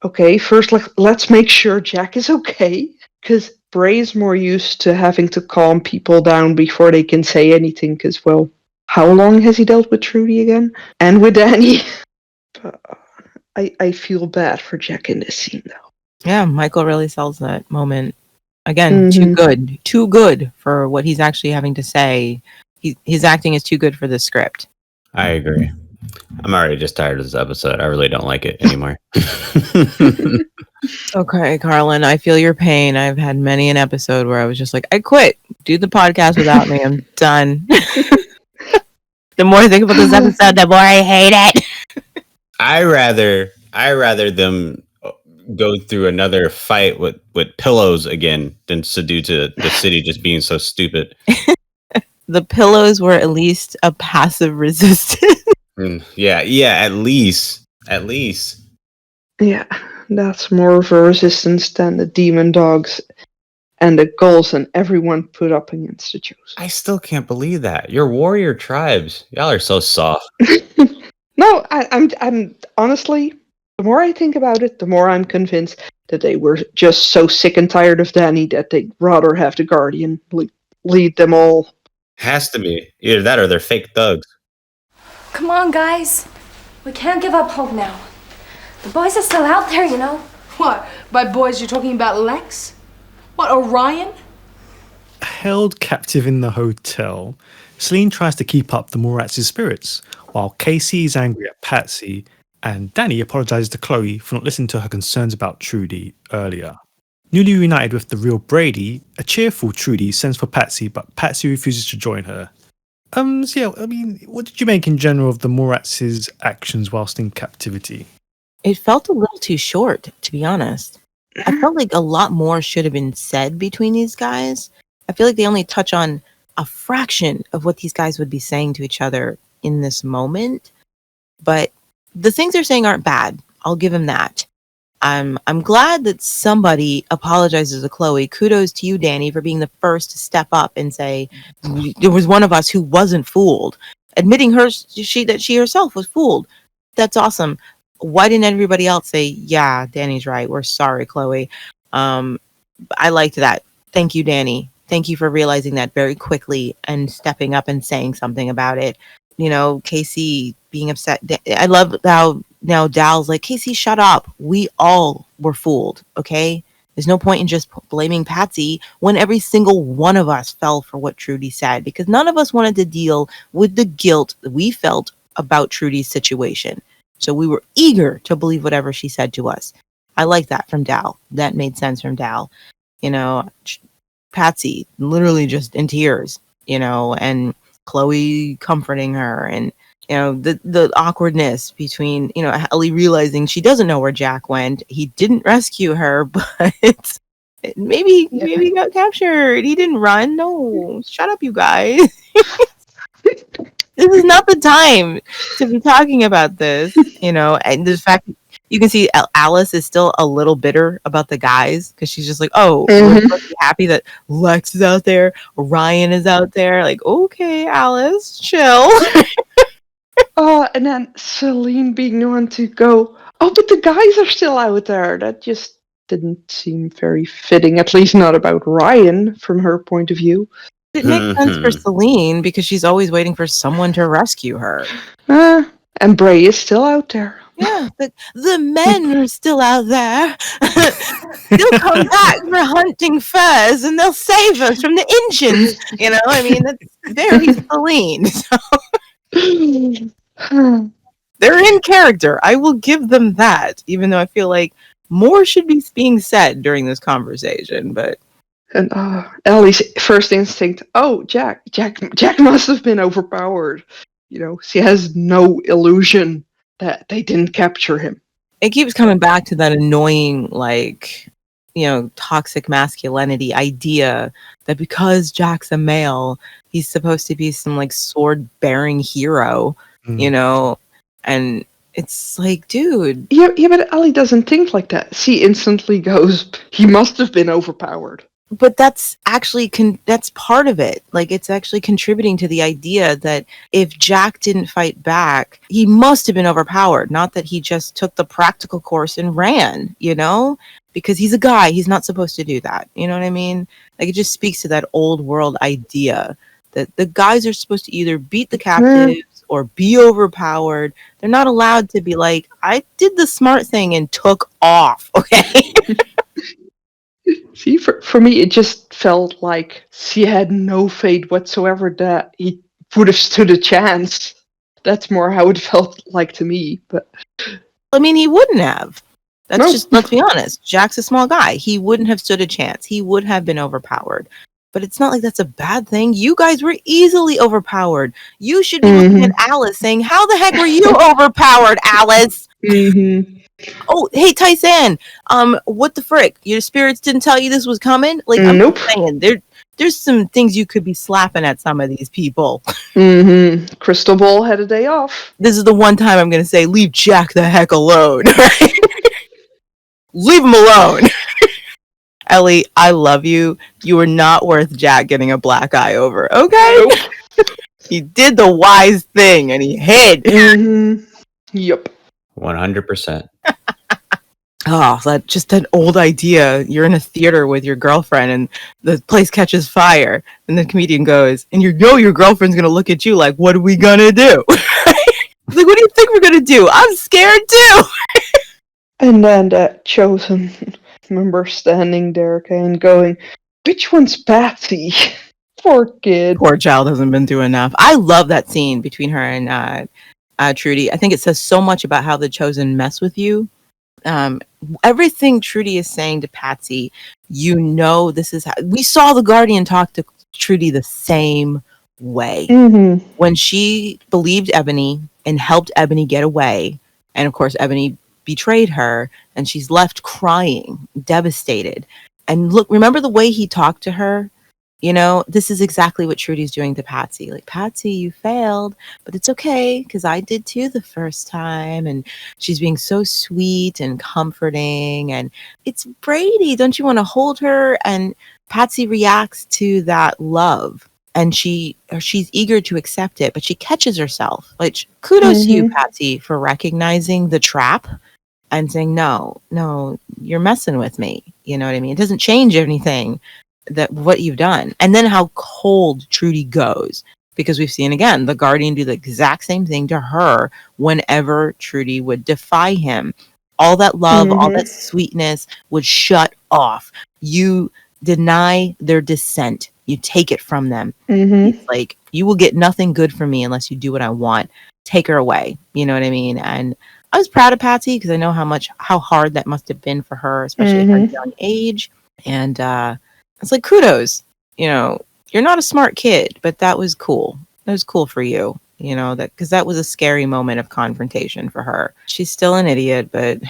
okay, first let's make sure Jack is okay. Because Bray is more used to having to calm people down before they can say anything. Because, well, how long has he dealt with Trudy again? And with Danny? I feel bad for Jack in this scene, though. Yeah, Michael really sells that moment. Again, too good for what he's actually having to say. His acting is too good for the script. I agree. I'm already just tired of this episode. I really don't like it anymore. Okay, Carlin, I feel your pain. I've had many an episode where I was just like, I quit. Do the podcast without me. I'm done. The more I think about this episode, the more I hate it. I rather them go through another fight with pillows again than due to the city just being so stupid. The pillows were at least a passive resistance. Yeah, at least. Yeah, that's more of a resistance than the demon dogs and the gulls and everyone put up against the Chosen. I still can't believe that. Your warrior tribes, y'all are so soft. No, I'm honestly, the more I think about it, the more I'm convinced that they were just so sick and tired of Danny that they'd rather have the Guardian lead them all. Has to be. Either that or they're fake thugs. Come on, guys. We can't give up hope now. The boys are still out there, What? By boys, you're talking about Lex? What, Orion? Held captive in the hotel, Celine tries to keep up the Moratz's spirits, while Casey is angry at Patsy, and Danny apologizes to Chloe for not listening to her concerns about Trudy earlier. Newly reunited with the real Brady, a cheerful Trudy sends for Patsy, but Patsy refuses to join her. What did you make in general of the Moratz's actions whilst in captivity? It felt a little too short, to be honest. I felt like a lot more should have been said between these guys. I feel like they only touch on a fraction of what these guys would be saying to each other in this moment. But the things they're saying aren't bad. I'll give them that. I'm glad that somebody apologizes to Chloe. Kudos to you, Danny, for being the first to step up and say there was one of us who wasn't fooled, admitting that she herself was fooled. That's awesome. Why didn't everybody else say, yeah, Danny's right. We're sorry, Chloe. I liked that. Thank you, Danny. Thank you for realizing that very quickly and stepping up and saying something about it. Casey being upset. I love how now Dal's like, Casey, shut up. We all were fooled, okay? There's no point in just blaming Patsy when every single one of us fell for what Trudy said, because none of us wanted to deal with the guilt that we felt about Trudy's situation. So we were eager to believe whatever she said to us. I like that from Dal. That made sense from Dal. Patsy literally just in tears, and Chloe comforting her, and the awkwardness between Ellie realizing she doesn't know where Jack went. He didn't rescue her, but maybe he got captured. He didn't run. No, shut up, you guys. This is not the time to be talking about this, and the fact you can see Alice is still a little bitter about the guys because she's just like, oh, we're supposed to be happy that Lex is out there, Ryan is out there. Like, okay, Alice, chill. And then Celine being the one to go, oh, but the guys are still out there. That just didn't seem very fitting, at least not about Ryan from her point of view. It makes sense for Celine because she's always waiting for someone to rescue her. And Bray is still out there. Yeah, the men are still out there. They'll come back for hunting furs and they'll save us from the engines. That's very Celine. So. They're in character. I will give them that, even though I feel like more should be being said during this conversation. But and Ellie's first instinct, oh, Jack must have been overpowered. She has no illusion that they didn't capture him. It keeps coming back to that annoying, toxic masculinity idea that because Jack's a male, he's supposed to be some like sword-bearing hero, and it's like, dude. Yeah, but Ellie doesn't think like that. She instantly goes, he must have been overpowered. But that's actually that's part of it. Like, it's actually contributing to the idea that if Jack didn't fight back, he must have been overpowered. Not that he just took the practical course and ran, because he's a guy. He's not supposed to do that. You know what I mean? Like, it just speaks to that old world idea that the guys are supposed to either beat the captives or be overpowered. They're not allowed to be like, I did the smart thing and took off. Okay. See, for me, it just felt like she had no faith whatsoever that he would have stood a chance. That's more how it felt like to me. But I mean, he wouldn't have. Let's be honest. Jack's a small guy. He wouldn't have stood a chance. He would have been overpowered. But it's not like that's a bad thing. You guys were easily overpowered. You should be looking at Alice saying, how the heck were you overpowered, Alice? Oh, hey, Tyson, what the frick? Your spirits didn't tell you this was coming? Like, I'm Nope. saying, there's some things you could be slapping at some of these people. Crystal Ball had a day off. This is the one time I'm going to say, leave Jack the heck alone. Right? Leave him alone. Ellie, I love you. You are not worth Jack getting a black eye over, okay? Nope. He did the wise thing, and he hid. Yep. 100%. Oh, just an old idea. You're in a theater with your girlfriend and the place catches fire. And the comedian goes, and your girlfriend's going to look at you like, what are we going to do? Like, what do you think we're going to do? I'm scared too. And then that chosen member standing there and going, which one's Patsy? Poor kid. Poor child hasn't been through enough. I love that scene between her and Trudy. I think it says so much about how the chosen mess with you. Everything Trudy is saying to Patsy, this is how we saw the Guardian talk to Trudy the same way. When she believed Ebony and helped Ebony get away, and of course Ebony betrayed her, and she's left crying, devastated. And look, remember the way he talked to her? This is exactly what Trudy's doing to Patsy. Like, Patsy, you failed, but it's okay, because I did too the first time. And she's being so sweet and comforting. And it's Brady. Don't you want to hold her? And Patsy reacts to that love. And she's eager to accept it, but she catches herself. Like, kudos to you, Patsy, for recognizing the trap and saying, no, you're messing with me. You know what I mean? It doesn't change anything. That what you've done. And then how cold Trudy goes, because we've seen again the Guardian do the exact same thing to her whenever Trudy would defy him. All that love, all that sweetness would shut off. You deny their dissent. You take it from them. It's like, you will get nothing good from me unless you do what I want. Take her away. You know what I mean? And I was proud of Patsy because I know how hard that must have been for her, especially at her young age. And it's like, kudos, you're not a smart kid, but that was cool. That was cool for you, because that was a scary moment of confrontation for her. She's still an idiot, but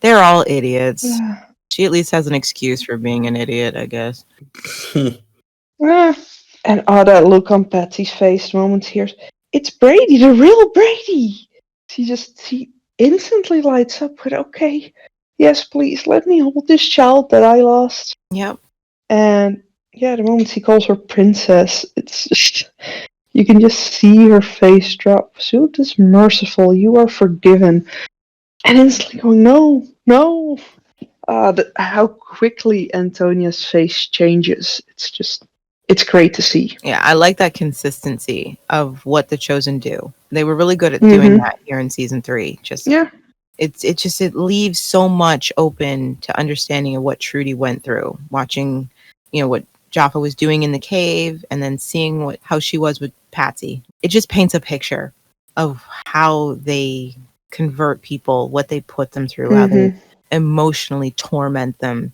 they're all idiots. Yeah. She at least has an excuse for being an idiot, I guess. And that look on Patsy's face moments here. It's Brady, the real Brady. She instantly lights up with, okay, yes, please, let me hold this child that I lost. Yep. And yeah, the moment he calls her princess, it's just, you can just see her face drop. Zoot is merciful, you are forgiven. And instantly going, no. How quickly Antonia's face changes. It's great to see. Yeah, I like that consistency of what the Chosen do. They were really good at doing that here in season 3. It leaves so much open to understanding of what Trudy went through, watching what Jaffa was doing in the cave, and then seeing how she was with Patsy. It just paints a picture of how they convert people, what they put them through, how they emotionally torment them.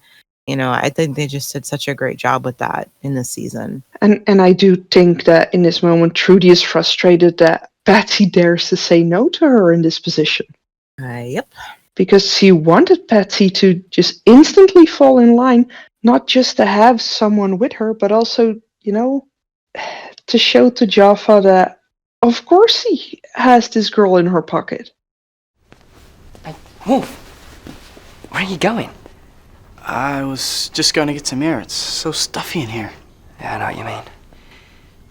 I think they just did such a great job with that in this season. And I do think that in this moment, Trudy is frustrated that Patsy dares to say no to her in this position. Yep. because he wanted Patsy to just instantly fall in line, not just to have someone with her, but also, to show to Jaffa that, of course, he has this girl in her pocket. Wolf, where are you going? I was just going to get some air. It's so stuffy in here. Yeah, I know what you mean.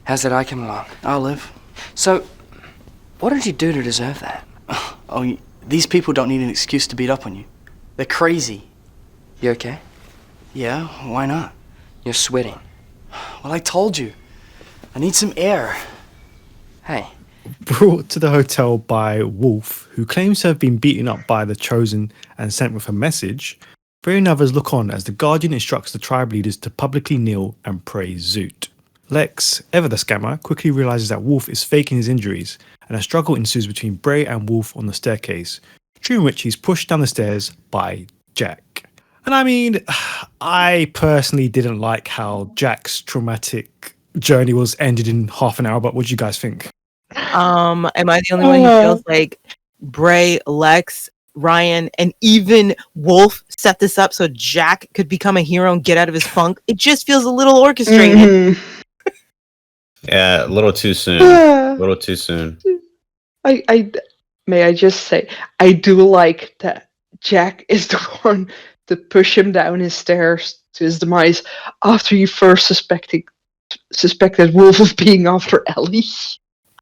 How's that eye come along? I'll live. So, what did you do to deserve that? Oh, these people don't need an excuse to beat up on you. They're crazy. You okay? Yeah, why not? You're sweating. Well, I told you. I need some air. Hey. Brought to the hotel by Wolf, who claims to have been beaten up by the Chosen and sent with a message, Bray and others look on as the Guardian instructs the tribe leaders to publicly kneel and praise Zoot. Lex, ever the scammer, quickly realizes that Wolf is faking his injuries, and a struggle ensues between Bray and Wolf on the staircase, during which he's pushed down the stairs by Jack. And I mean, I personally didn't like how Jack's traumatic journey was ended in half an hour, but what do you guys think? Am I the only one who feels like Bray, Lex, Ryan, and even Wolf set this up so Jack could become a hero and get out of his funk? It just feels a little orchestrated. Mm-hmm. Yeah, a little too soon. A little too soon. May I just say, I do like that Jack is the one to push him down his stairs to his demise after he first suspected Wolf of being after Ellie.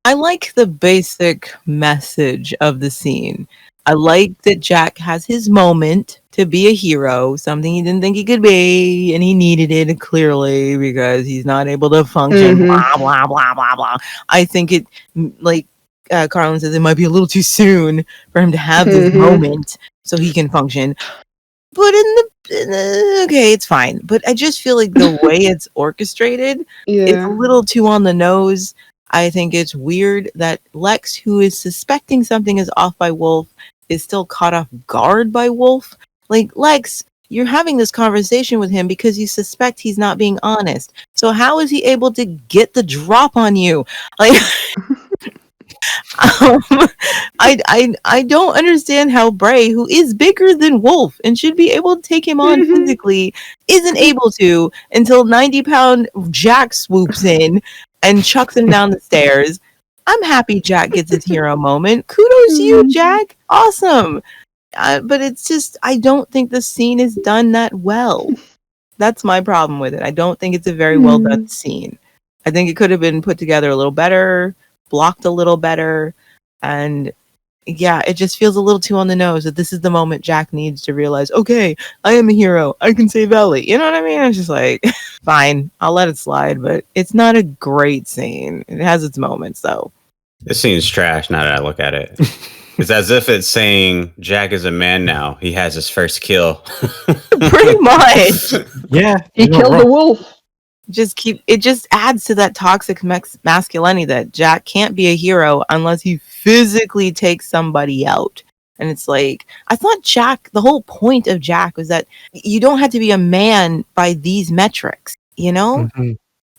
I like the basic message of the scene. I like that Jack has his moment to be a hero, something he didn't think he could be, and he needed it clearly because he's not able to function, blah, blah, blah, blah, blah. I think it, like Carlin says, it might be a little too soon for him to have this moment so he can function. But okay, it's fine. But I just feel like the way it's orchestrated, it's a little too on the nose. I think it's weird that Lex, who is suspecting something is off by Wolf, is still caught off guard by Wolf. Like, Lex, you're having this conversation with him because you suspect he's not being honest. So how is he able to get the drop on you? Like, I don't understand how Bray, who is bigger than Wolf and should be able to take him on physically, isn't able to until 90-pound Jack swoops in and chucks him down the stairs. I'm happy Jack gets his hero moment. Kudos to you, Jack. Awesome. But it's just, I don't think the scene is done that well. That's my problem with it. I don't think it's a very well done scene. I think it could have been put together a little better, blocked a little better, and yeah, it just feels a little too on the nose that this is the moment Jack needs to realize, okay, I am a hero. I can save Ellie. You know what I mean? It's just like, fine, I'll let it slide, but it's not a great scene. It has its moments, though. This scene's trash now that I look at it. It's as if it's saying Jack is a man now. He has his first kill. Pretty much. Yeah. He killed the wolf. It just adds to that toxic masculinity that Jack can't be a hero unless he physically takes somebody out. And it's like, I thought Jack, the whole point of Jack was that you don't have to be a man by these metrics, you know?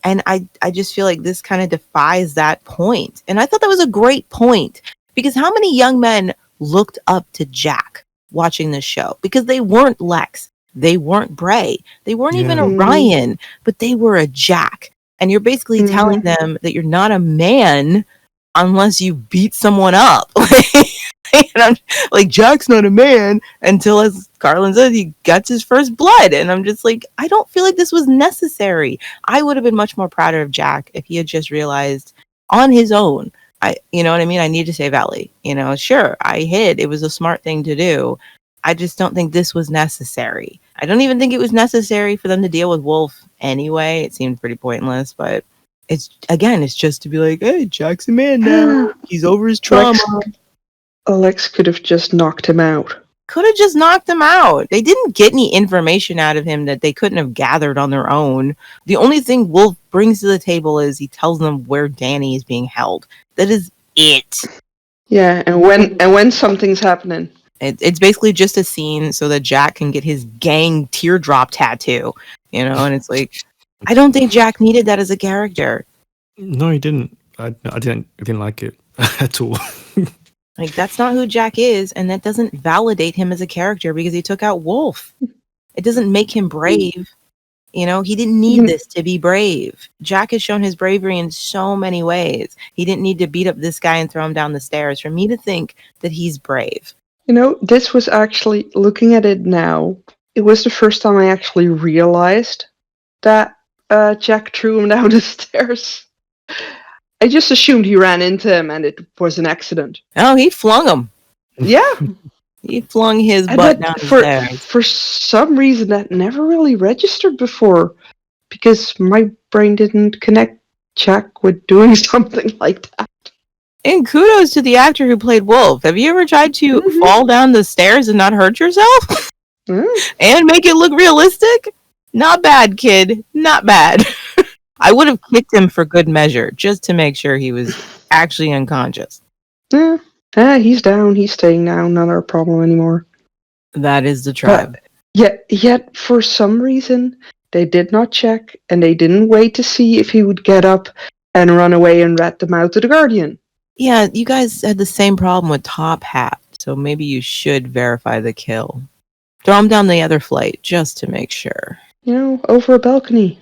And I just feel like this kind of defies that point. And I thought that was a great point, because how many young men looked up to Jack watching this show? Because they weren't Lex. They weren't Bray. They weren't even a Ryan, but they were a Jack. And you're basically telling them that you're not a man unless you beat someone up. And I'm like, Jack's not a man until, as Carlin says, he gets his first blood. And I'm just like, I don't feel like this was necessary. I would have been much more prouder of Jack if he had just realized on his own, you know what I mean? I need to save Ellie. You know, sure, I hid. It was a smart thing to do. I just don't think this was necessary. I don't even think it was necessary for them to deal with Wolf anyway. It seemed pretty pointless, but it's just to be like, hey, Jack's a man now. He's over his trauma. Lex could have just knocked him out. Could have just knocked him out. They didn't get any information out of him that they couldn't have gathered on their own. The only thing Wolf brings to the table is he tells them where Danni is being held. That is it. Yeah, and when something's happening. It's basically just a scene so that Jack can get his gang teardrop tattoo, you know. And it's like, I don't think Jack needed that as a character. No, he didn't. I didn't like it at all. Like, that's not who Jack is, and that doesn't validate him as a character because he took out Wolf. It doesn't make him brave. You know, he didn't need this to be brave. Jack has shown his bravery in so many ways. He didn't need to beat up this guy and throw him down the stairs for me to think that he's brave. You know, this was actually, looking at it now, it was the first time I actually realized that Jack threw him down the stairs. I just assumed he ran into him and it was an accident. Oh, he flung him. Yeah. He flung his And butt that- down the for, stairs. for some reason, that never really registered before. Because my brain didn't connect Jack with doing something like that. And kudos to the actor who played Wolf. Have you ever tried to fall down the stairs and not hurt yourself? And make it look realistic? Not bad, kid. Not bad. I would have kicked him for good measure, just to make sure he was actually unconscious. Yeah. He's down. He's staying down. Not our problem anymore. That is the tribe. Yet, for some reason, they did not check, and they didn't wait to see if he would get up and run away and rat them out to the Guardian. Yeah, you guys had the same problem with Top Hat, so maybe you should verify the kill. Throw him down the other flight, just to make sure. You know, over a balcony.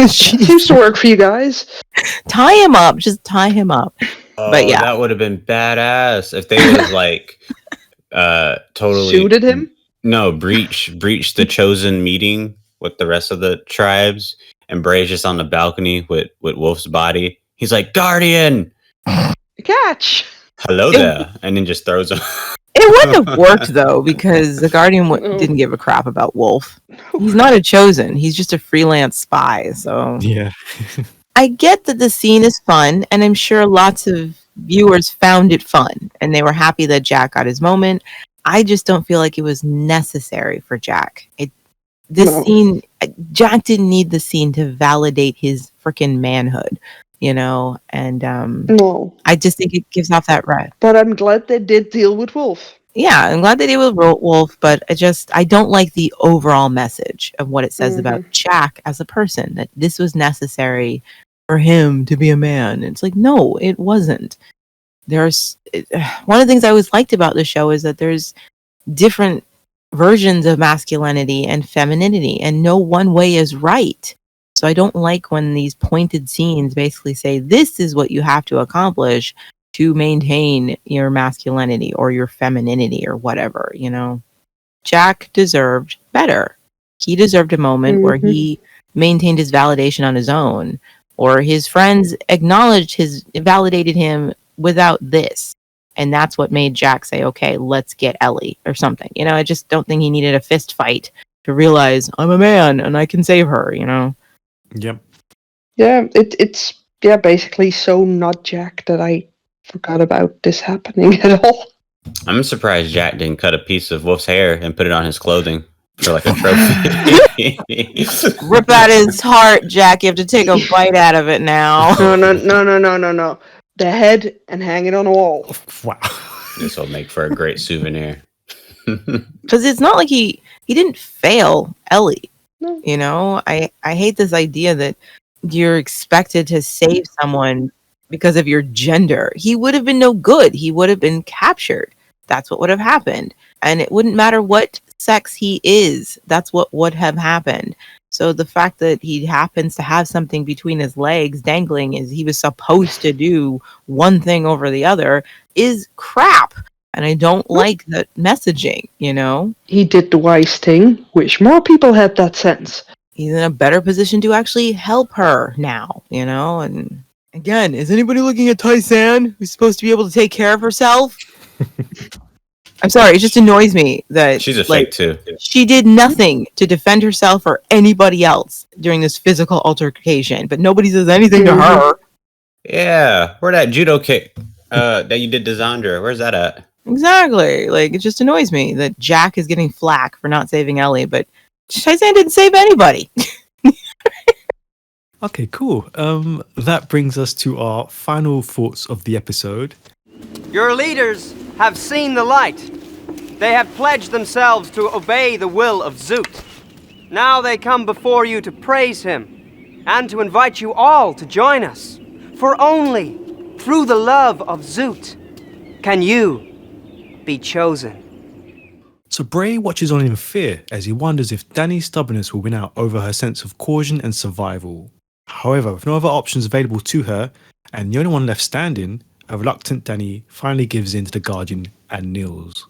Seems to work for you guys. Tie him up. Just tie him up. Oh, But yeah. that would have been badass if they would have like totally Shooted him? No, breach the chosen meeting with the rest of the tribes, and Bray's just on the balcony with Wolf's body. He's like, Guardian! Catch! Hello there. And then just throws him. It wouldn't have worked, though, because the Guardian didn't give a crap about Wolf. He's not a chosen. He's just a freelance spy, so... Yeah. I get that the scene is fun, and I'm sure lots of viewers found it fun, and they were happy that Jack got his moment. I just don't feel like it was necessary for Jack. Scene, Jack didn't need the scene to validate his freaking manhood, you know, and No. I just think it gives off that red. But I'm glad they did deal with Wolf. Yeah, I'm glad they did with Wolf, but I don't like the overall message of what it says about Jack as a person, that this was necessary for him to be a man. It's like, no, it wasn't. One of the things I always liked about the show is that there's different versions of masculinity and femininity, and no one way is right. So I don't like when these pointed scenes basically say, this is what you have to accomplish to maintain your masculinity or your femininity or whatever, you know. Jack deserved better. He deserved a moment where he maintained his validation on his own, or his friends validated him without this. And that's what made Jack say, okay, let's get Ellie or something. You know, I just don't think he needed a fist fight to realize I'm a man and I can save her, you know? Yep. Yeah, it's basically so not Jack that I forgot about this happening at all. I'm surprised Jack didn't cut a piece of Wolf's hair and put it on his clothing for like a trophy. Rip out his heart, Jack. You have to take a bite out of it now. No. The head and hang it on the wall. Wow. This will make for a great souvenir. Because it's not like he didn't fail Ellie. No. You know, I hate this idea that you're expected to save someone because of your gender. He would have been no good. He would have been captured. That's what would have happened. And it wouldn't matter what sex he is. That's what would have happened. So the fact that he happens to have something between his legs dangling is he was supposed to do one thing over the other is crap. And I don't like that messaging, you know? He did the wise thing. Wish more people had that sense. He's in a better position to actually help her now, you know? And again, is anybody looking at Tysan, who's supposed to be able to take care of herself? I'm sorry, it just annoys me that she's a fake too. She did nothing to defend herself or anybody else during this physical altercation, but nobody says anything to her. Yeah, where that judo kick that you did to Zandra? Where's that at? Exactly. Like, it just annoys me that Jack is getting flack for not saving Ellie, but Tysan didn't save anybody. Okay, cool. That brings us to our final thoughts of the episode. Your leaders have seen the light. They have pledged themselves to obey the will of Zoot. Now they come before you to praise him and to invite you all to join us. For only through the love of Zoot Can you be chosen? So Bray watches on in fear as he wonders if Danni's stubbornness will win out over her sense of caution and survival. However, with no other options available to her, and the only one left standing, a reluctant Danni finally gives in to the Guardian and kneels.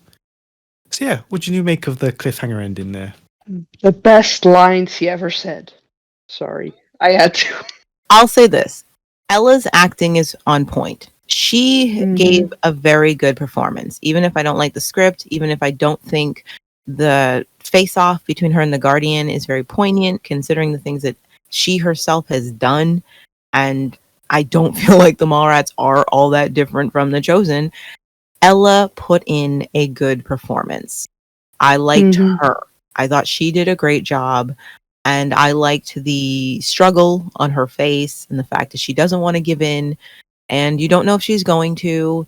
So yeah, what do you make of the cliffhanger ending there? The best lines he ever said. Sorry, I had to. I'll say this. Ella's acting is on point. She gave a very good performance. Even if I don't like the script, even if I don't think the face-off between her and the Guardian is very poignant, considering the things that she herself has done, and I don't feel like the Mallrats are all that different from the Chosen, Ella put in a good performance. I liked her. I thought she did a great job. And I liked the struggle on her face and the fact that she doesn't want to give in and you don't know if she's going to.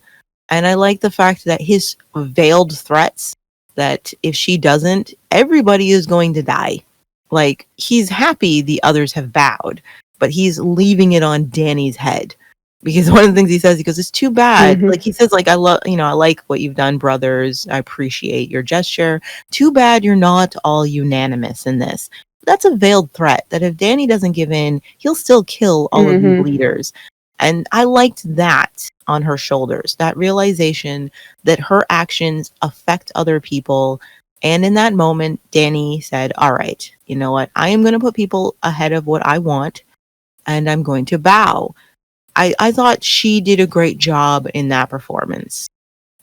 And I like the fact that his veiled threats that if she doesn't, everybody is going to die. Like, he's happy the others have bowed, but he's leaving it on Danni's head. Because one of the things he says, he goes, it's too bad. Like, he says, like, I like what you've done, brothers. I appreciate your gesture. Too bad you're not all unanimous in this. That's a veiled threat that if Danni doesn't give in, he'll still kill all of you leaders. And I liked that on her shoulders, that realization that her actions affect other people. And in that moment, Danni said, all right, you know what? I am going to put people ahead of what I want, and I'm going to bow. I thought she did a great job in that performance,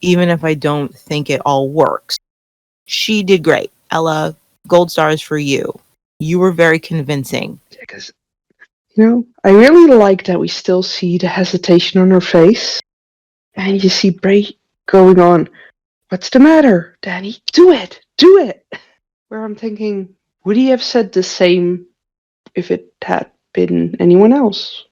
even if I don't think it all works. She did great. Ella, gold stars for you. You were very convincing. Because, I really like that we still see the hesitation on her face. And you see Bray going on, what's the matter, Danni? Do it! Do it! Where I'm thinking, would he have said the same if it had been anyone else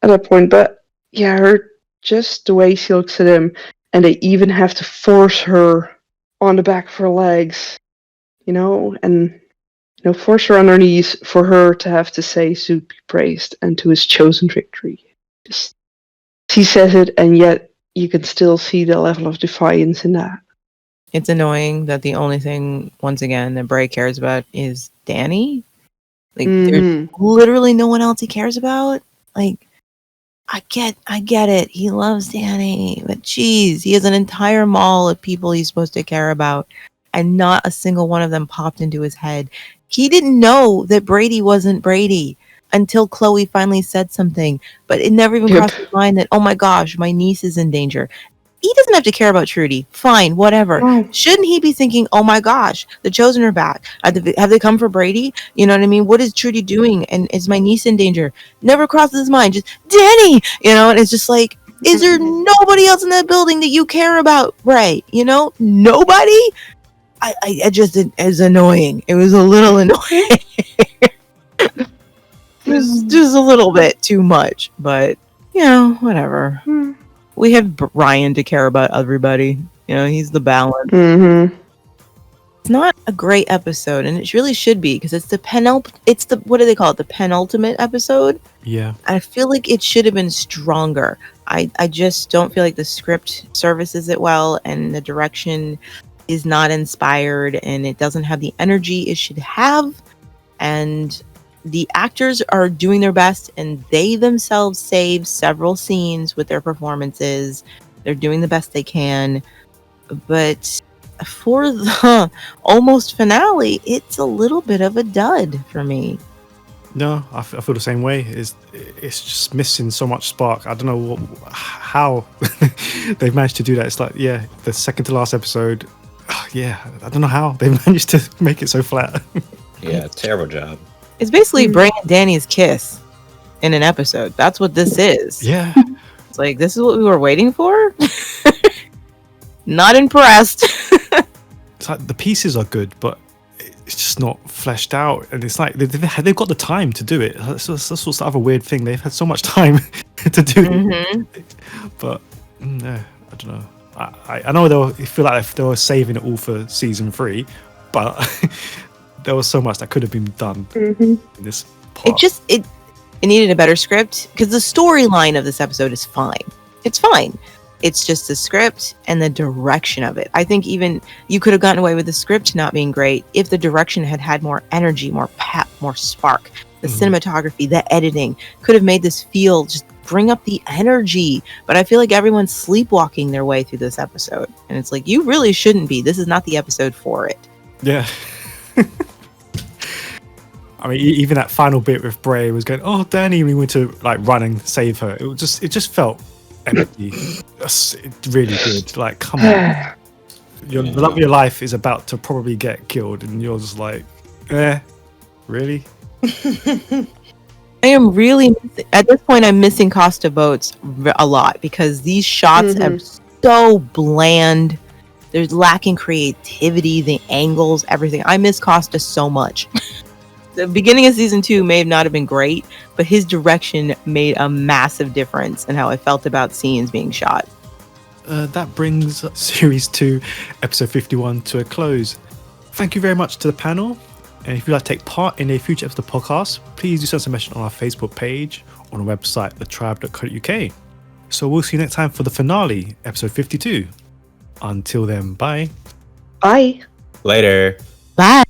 at that point? But yeah, just the way she looks at him, and they even have to force her on the back of her legs, and force her on her knees for her to have to say Zoot be praised and to his chosen victory. Just, she says it, and yet you can still see the level of defiance in that. It's annoying that the only thing, once again, that Bray cares about is Danni. Like, there's literally no one else he cares about. Like, I get it. He loves Danni, but geez, he has an entire mall of people he's supposed to care about, and not a single one of them popped into his head. He didn't know that Brady wasn't Brady until Chloe finally said something, but it never even crossed his mind that, oh my gosh, my niece is in danger. He doesn't have to care about Trudy. Fine, whatever. Shouldn't he be thinking, oh my gosh, the Chosen are back. Have they come for Brady? You know what I mean? What is Trudy doing? And is my niece in danger? Never crosses his mind. Just, Danni! And it's just like, is there nobody else in that building that you care about, Bray? Nobody? I just, it was annoying. It was a little annoying. just a little bit too much, but whatever. We have Ryan to care about everybody. He's the balance. It's not a great episode, and it really should be, because it's the what do they call it? The penultimate episode. Yeah. I feel like it should have been stronger. I just don't feel like the script services it well, and the direction is not inspired, and it doesn't have the energy it should have. And the actors are doing their best, and they themselves save several scenes with their performances. They're doing the best they can. But for the almost finale, it's a little bit of a dud for me. No, I feel the same way. It's just missing so much spark. I don't know how they've managed to do that. It's like, the second to last episode. I don't know how they managed to make it so flat. Yeah, terrible job. It's basically Bray and Danny's kiss in an episode. That's what this is. Yeah. It's like, this is what we were waiting for? Not impressed. It's like the pieces are good, but it's just not fleshed out. And it's like they've got the time to do it. That's what's the other weird thing. They've had so much time to do it. But no, I don't know. I know they feel like they were saving it all for season 3, but there was so much that could have been done in this part. It needed a better script, because the storyline of this episode is fine. It's fine. It's just the script and the direction of it. I think even you could have gotten away with the script not being great if the direction had had more energy, more pep, more spark. The cinematography, the editing could have made this feel, just bring up the energy. But I feel like everyone's sleepwalking their way through this episode. And it's like, you really shouldn't be. This is not the episode for it. Yeah. I mean, even that final bit with Bray was going, "Oh, Danni," we went to like run and save her. It just felt empty. It's really good. Like, come on, the love of your life is about to probably get killed, and you're just like, really? I am really at this point. I'm missing Costa boats a lot because these shots are so bland. There's lacking creativity, the angles, everything. I miss Costa so much. The beginning of season 2 may not have been great, but his direction made a massive difference in how I felt about scenes being shot. That brings series 2, episode 51 to a close. Thank you very much to the panel. And if you'd like to take part in a future episode of the podcast, please do send us a message on our Facebook page, on our website, thetribe.co.uk. So we'll see you next time for the finale, episode 52. Until then, bye. Bye. Later. Bye.